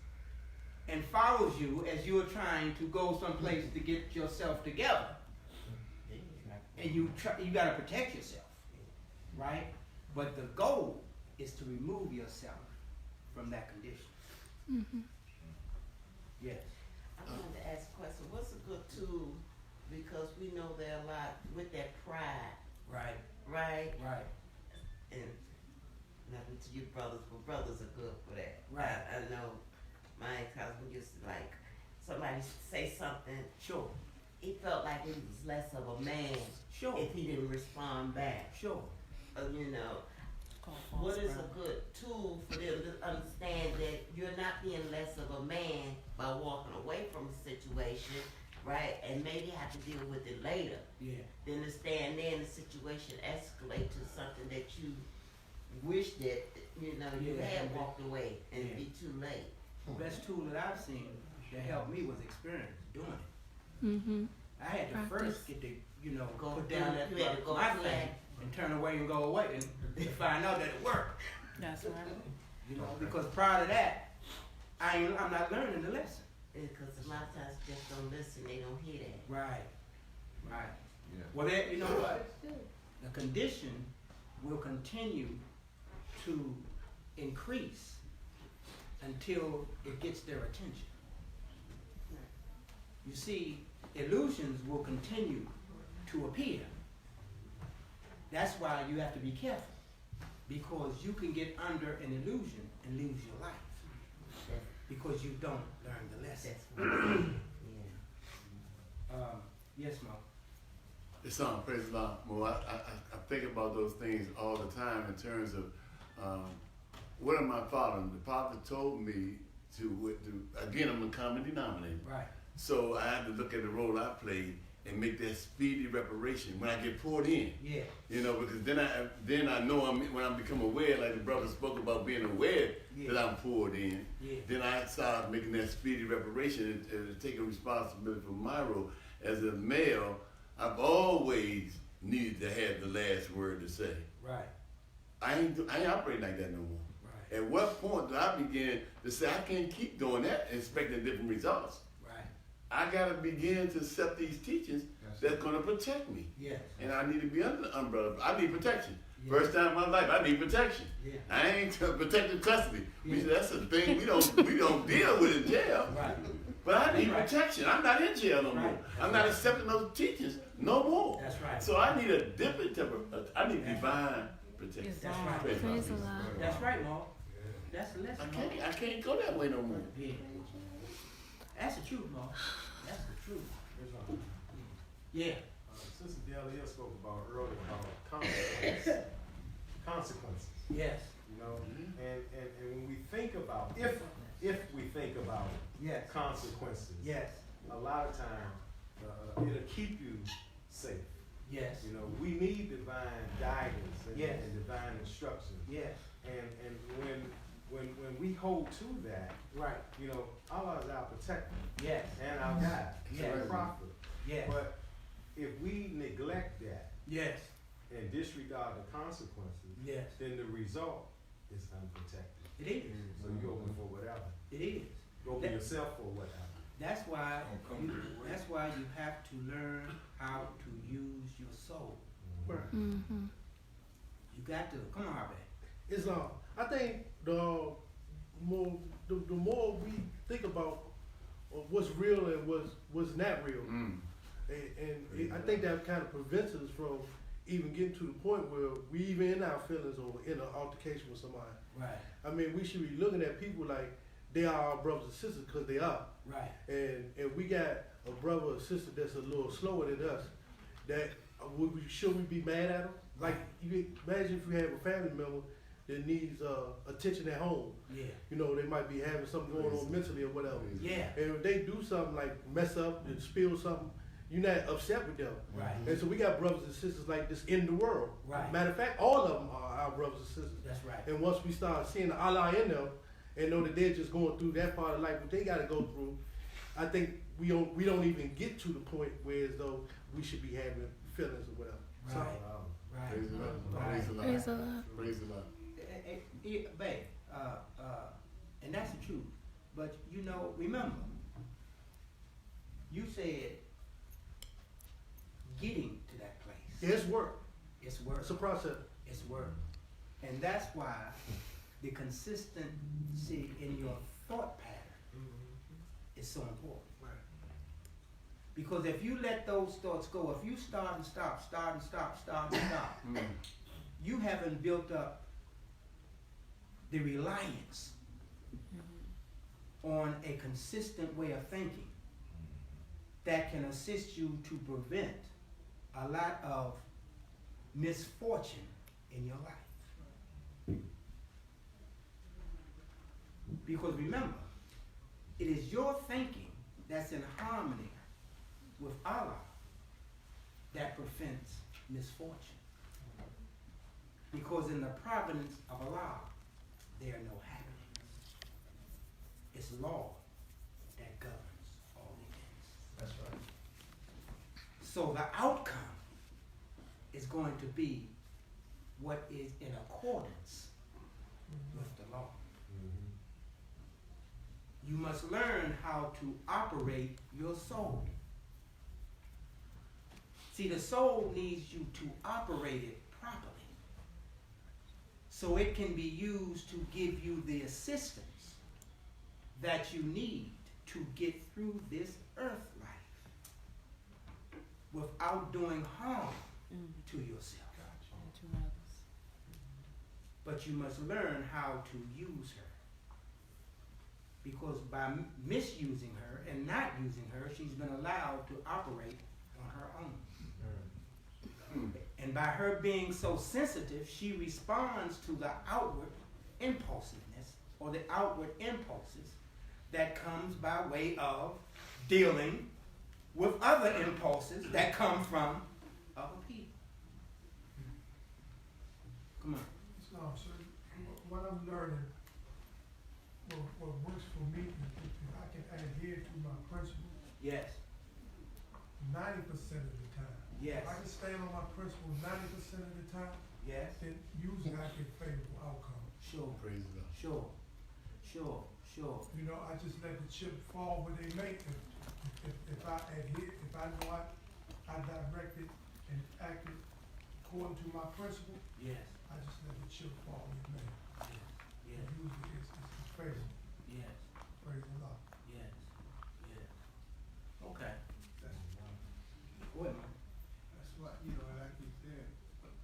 and follows you as you're trying to go someplace to get yourself together, and you got to protect yourself, right? But the goal is to remove yourself from that condition. Mm-hmm. Yes. I wanted to ask a question. What's a good tool? Because we know there are a lot with that pride, Right. right? Right. And nothing to you brothers, but brothers are good for that. Right. I know my ex-husband used to like somebody say something. Sure. He felt like he was less of a man Sure. if he didn't respond back. Sure. You know, Called false what is pride. a good tool for them to understand that you're not being less of a man by walking away from a situation, right? And maybe have to deal with it later. Yeah. Then to stand there and the situation escalate to something that you wish that, you know, you Yeah. had walked away and Yeah. it'd be too late. The best tool that I've seen that helped me was experience doing it. Mm-hmm. I had to Practice. first get to, you know, Go put down down that- that you had to go my through thing and turn away and go away and to find out that it worked. That's right. You know, because prior to that, I'm not learning the lesson. Because a lot of times just don't listen, they don't hear that. Right. Right. Yeah. Well, that, you know what? The condition will continue to increase until it gets their attention. You see, illusions will continue to appear. That's why you have to be careful, because you can get under an illusion and lose your life because you don't learn the lesson. That's what yeah. Yes, Mo. It's on, praise the Lord. Well, I think about those things all the time in terms of what am I following? The prophet told me to again, I'm a common denominator. Right. So I had to look at the role I played and make that speedy reparation when I get poured in. Yeah. You know, because then I know when I become aware, like the brother spoke about being aware Yeah. that I'm poured in. Yeah. Then I start making that speedy reparation and taking responsibility for my role. As a male, I've always needed to have the last word to say. Right. I ain't operating like that no more. Right. At what point do I begin to say I can't keep doing that, expecting different results? Right. I gotta begin to accept these teachings that's gonna protect me. Yes. And I need to be under the umbrella. I need protection. Yeah. First time in my life, I need protection. Yeah. I ain't protected custody. Yeah. That's a thing we don't deal with in jail. Right. But I need Right. protection. I'm not in jail no more. Right. I'm not accepting those teachings no more. That's right. So I need a different type of, I need divine protection. That's right. Praise God. Praise the Lord. That's right, Mo. That's the lesson. Mo. I can't go that way no more. Yeah. That's the truth, Mo. That's the truth. Yeah. Sister Delia spoke about earlier about consequences. Yes. You know, and when we think about if we think about Yes. consequences, Yes. a lot of time it'll keep you safe. Yes. You know, we need divine guidance and, Yes. and divine instruction. Yes. And when we hold to that, Right. you know, Allah is our protector Yes. and our guide, Yes. and our prophet. Yes. But if we neglect that Yes. and disregard the consequences, Yes. then the result is unprotected. It is. So you open for whatever. It is. You open That- yourself for whatever. That's why you have to learn how to use your soul. Mm-hmm. You got to. Come on, Harvey. It's I think the more we think about what's real and what's not real, and I think that kind of prevents us from even getting to the point where we even in our feelings or in an altercation with somebody. Right. I mean, we should be looking at people like they are our brothers and sisters because they are. Right. And we got a brother or sister that's a little slower than us. That should we be mad at them? Like, you imagine if you have a family member that needs attention at home. Yeah. You know, they might be having something going on mentally or whatever. Yeah. And if they do something like mess up and spill something, you're not upset with them. Right. And so we got brothers and sisters like this in the world. Right. Matter of fact, all of them are our brothers and sisters. That's right. And once we start seeing the Allah in them and know that they're just going through that part of life that they got to go through, I think we don't even get to the point where as though we should be having feelings or whatever. So, Right. Praise the Lord. Right. Praise the Lord. Praise the Lord. Praise the Lord. Babe, and that's the truth. But you know, remember, you said getting to that place. yeah, it's work. It's work. It's a process. It's work. And that's why the consistency in your thought pattern is so important. Right. Because if you let those thoughts go, if you start and stop, you haven't built up the reliance on a consistent way of thinking that can assist you to prevent a lot of misfortune in your life. Because remember, it is your thinking that's in harmony with Allah that prevents misfortune. Because in the providence of Allah, there are no happenings. It's law that governs all events. That's right. So the outcome is going to be what is in accordance with the law. You must learn how to operate your soul. See, the soul needs you to operate it properly so it can be used to give you the assistance that you need to get through this earth life without doing harm to yourself. But you must learn how to use her. Because by misusing her and not using her, she's been allowed to operate on her own. And by her being so sensitive, she responds to the outward impulsiveness or the outward impulses that comes by way of dealing with other impulses that come from other people. Come on. No, sir. What I'm learning, what works for me, if I can adhere to my principle, Yes. 90% of the time. Yes. If I can stand on my principle 90% of the time, Yes. then usually I get favorable outcome. Sure. Praise God. Sure. Sure. Sure. You know, I just let the chip fall where they make it. If I adhere, if I know I directed and acted according to my principle, Yes. I just let the chip fall where it may. Yes. And usually it's favorable. Yes. Praise the Lord. Yes. Yes. Okay. That's Go ahead, man. That's what, you know, like you said,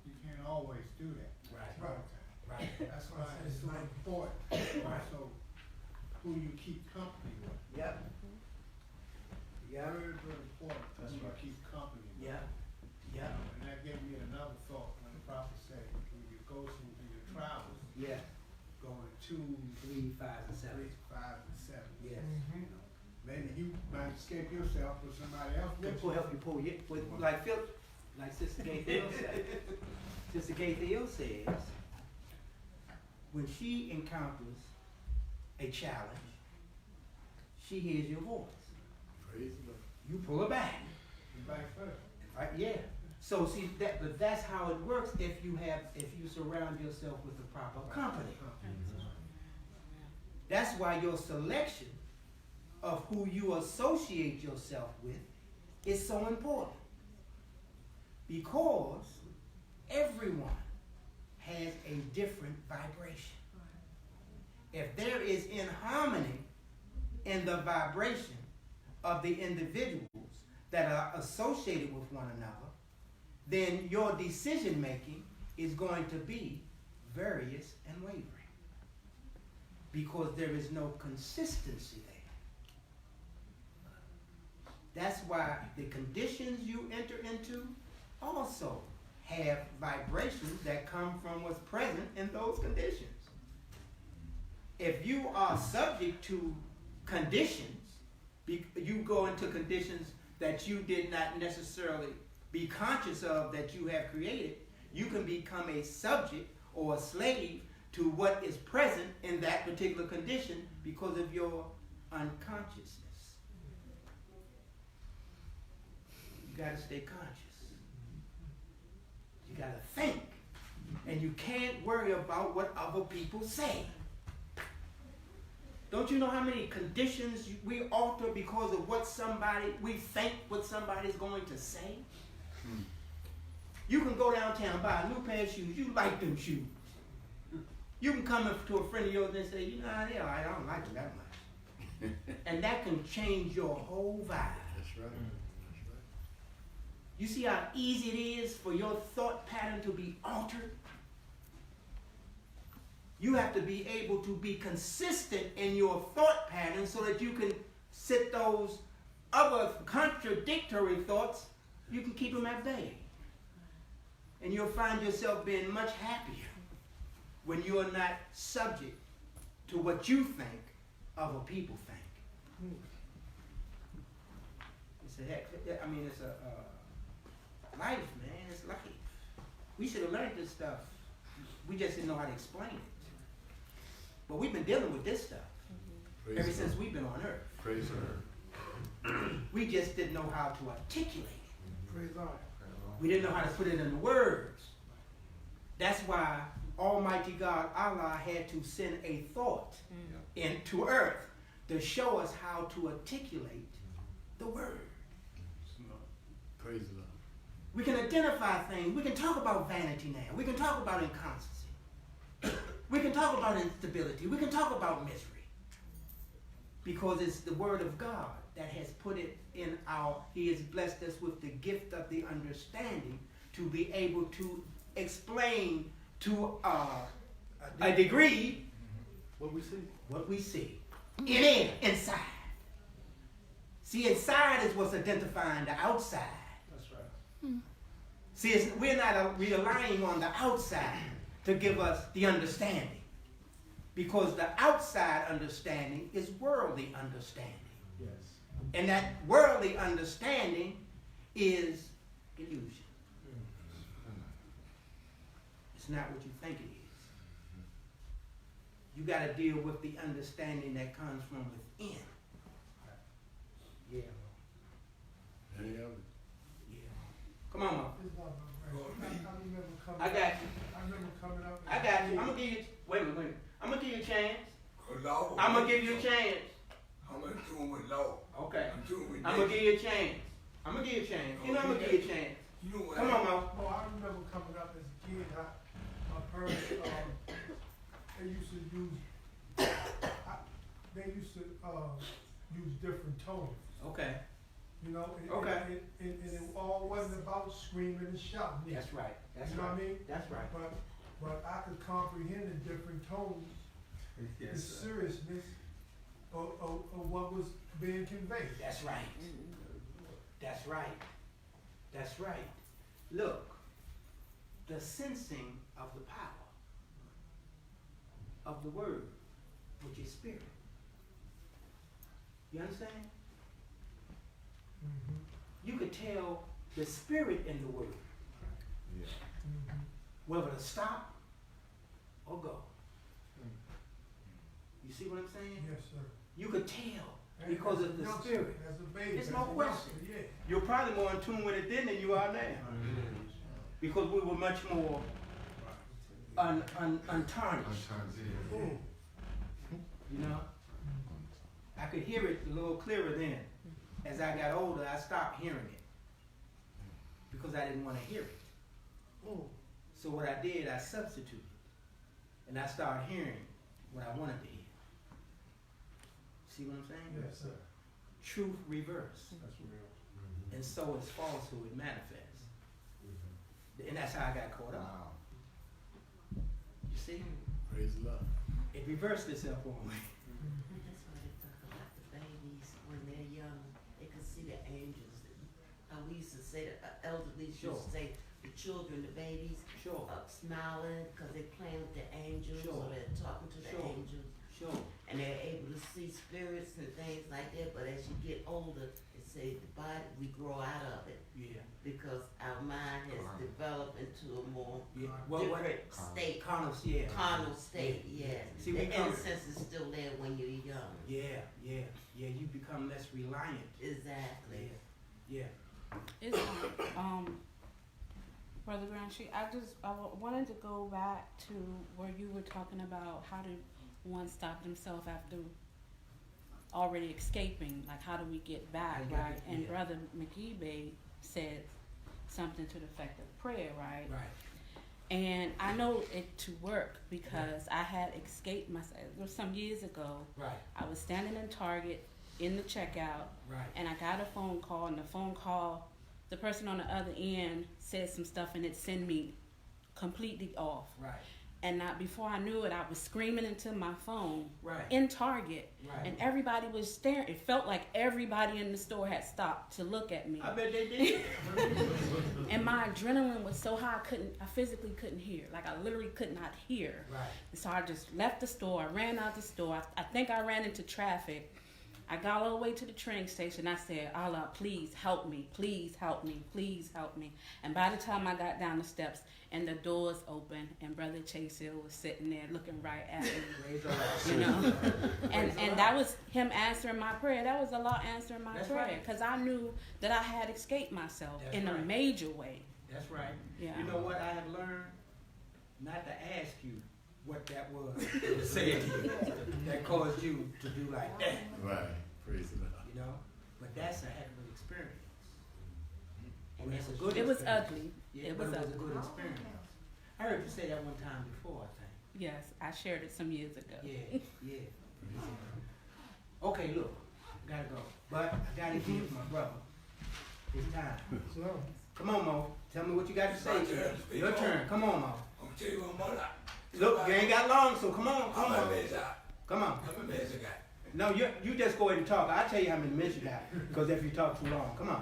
you can't always do that. Right. Right. Right. That's why it's so important. Also, who you keep company with. Yep. Yep. Very, very important. That's Who right. you keep company with. Yep. Yep. And that gave me another thought when the prophet said, when you go through your travels, Yeah. going 2, 3, 5, and 7. 3, 5, and 7. Yes. You know, maybe you might escape yourself with somebody else. with We'll you. help you pull you. Like Sister Gaithiel said. Sister Gaithiel says, when she encounters a challenge, she hears your voice. Praise God. You pull her back. And vice versa. Right? Yeah. So see but that's how it works if you surround yourself with the proper company. That's why your selection of who you associate yourself with is so important. Because everyone has a different vibration. If there is inharmony in the vibration of the individuals that are associated with one another, then your decision making is going to be various and wavering. Because there is no consistency there. That's why the conditions you enter into also have vibrations that come from what's present in those conditions. If you are subject to conditions, you go into conditions that you did not necessarily be conscious of that you have created, you can become a subject or a slave to what is present in that particular condition because of your unconsciousness. You got to stay conscious. You got to think. And you can't worry about what other people say. Don't you know how many conditions we alter because of we think what somebody's going to say? You can go downtown, buy a new pair of shoes. You like them shoes. You can come up to a friend of yours and say, you know, I don't like them that much. And that can change your whole vibe. That's right. That's right. You see how easy it is for your thought pattern to be altered? You have to be able to be consistent in your thought pattern so that you can set those other contradictory thoughts, you can keep them at bay. And you'll find yourself being much happier when you are not subject to what you think other people think. It's a heck. I mean, it's a life, man. It's life. We should have learned this stuff. We just didn't know how to explain it. But we've been dealing with this stuff ever since we've been on Earth. Praise God. We just didn't know how to articulate it. Praise God. We didn't know how to put it into words. That's why Almighty God, Allah, had to send a thought into Earth to show us how to articulate the word. Praise the Lord. We can identify things. We can talk about vanity now. We can talk about inconstancy. We can talk about instability. We can talk about misery. Because it's the word of God that has put it in He has blessed us with the gift of the understanding to be able to explain to a degree what we see. What we see. Inside. See, inside is what's identifying the outside. That's right. See, we're not relying on the outside to give us the understanding. Because the outside understanding is worldly understanding. Yes. And that worldly understanding is illusion. It's not what you think it is. You got to deal with the understanding that comes from within. Yeah. Any of it? Yeah. Come on, Mom. I I got you. I remember coming up. I got you. I'm gonna give you. Wait a minute. I'm gonna give you a chance. Lord, I'm gonna give you a chance. I'm gonna do it with Lord. Okay. I'm doing with I'm gonna give you a chance. I'm gonna give you a chance. You know I'm gonna give you a chance. You know what? Come on, Mo. Oh, I remember coming up as a kid. My parents, they used to use. They used to use different tones. Okay. You know, Okay. and it all wasn't about screaming and shouting. That's right. That's you know right. what I mean? That's right. But I could comprehend the different tones, the seriousness of what was being conveyed. That's right. That's right. That's right. Look, the sensing of the power of the word, which is spirit. You understand? Mm-hmm. You could tell the spirit in the word. Yeah. Mm-hmm. Whether to stop or go. You see what I'm saying? Yes, sir. You could tell And because as of a the youngster, spirit. As a baby. It's as no a question. youngster, yeah. You're probably more in tune with it then than you are now. Because we were much more untarnished. You know? I could hear it a little clearer then. As I got older, I stopped hearing it. Because I didn't want to hear it. So what I did, I substituted. And I started hearing what I wanted to hear. See what I'm saying? Yes, sir. Truth reverse. That's real. And so is falsehood manifest. And that's how I got caught up. You see? Praise the Lord. It reversed itself on me. That's why they talk about the babies when they're young. They can see the angels. We used to say, the elderly used to say, the children, the babies, smiling because they're playing with the angels or they're talking to the angels. And they're able to see spirits and things like that. But as you get older, it say the body, we grow out of it. Yeah. Because our mind has developed into a more different state. Carnal state, yeah. See, the we innocence is still there when you're young. Yeah. You become less reliant. Exactly. Yeah. It's Brother Granchi, I wanted to go back to where you were talking about how did one stop themselves after already escaping, like how do we get back, right? And Brother McGee said something to the effect of prayer, right? Right. And I know it to work because I had escaped myself. It was some years ago. Right. I was standing in Target in the checkout, Right. and I got a phone call, and the phone call, the person on the other end said some stuff, and it sent me completely off. Right. And before I knew it, I was screaming into my phone Right. in Target, Right. and everybody was staring. It felt like everybody in the store had stopped to look at me. I bet they did. And my adrenaline was so high, I physically couldn't hear. Like I literally could not hear. Right. And so I just left the store. I ran out the store. I think I ran into traffic. I got all the way to the train station. I said, Allah, please help me. Please help me. Please help me. And by the time I got down the steps and the doors opened and Brother Chase Hill was sitting there looking right at me, you know. and that was him answering my prayer. That was Allah answering my That's prayer. right. Because I knew that I had escaped myself That's in a right. major way. That's right. Yeah. You know what I have learned? Not to ask you what that was to say to you that caused you to do like that. Right. Praise the Lord. You know? But that's a heck of an experience. And it's a good It was experience. ugly. Yeah, It but was it was ugly. a good experience. I heard you say that one time before, I think. Yes, I shared it some years ago. Yeah, yeah. Okay, look, gotta go. But I gotta give my brother his time. Come on, Mo. Tell me what you got to say. Your turn. Come on, Mo. I'm gonna tell you one more. Look, you ain't got long, so come on. Come I'm on. a mess out. Come on. I'm a mess guy. No, you just go ahead and talk. I'll tell you how many minutes you got. Because if you talk too long, come on.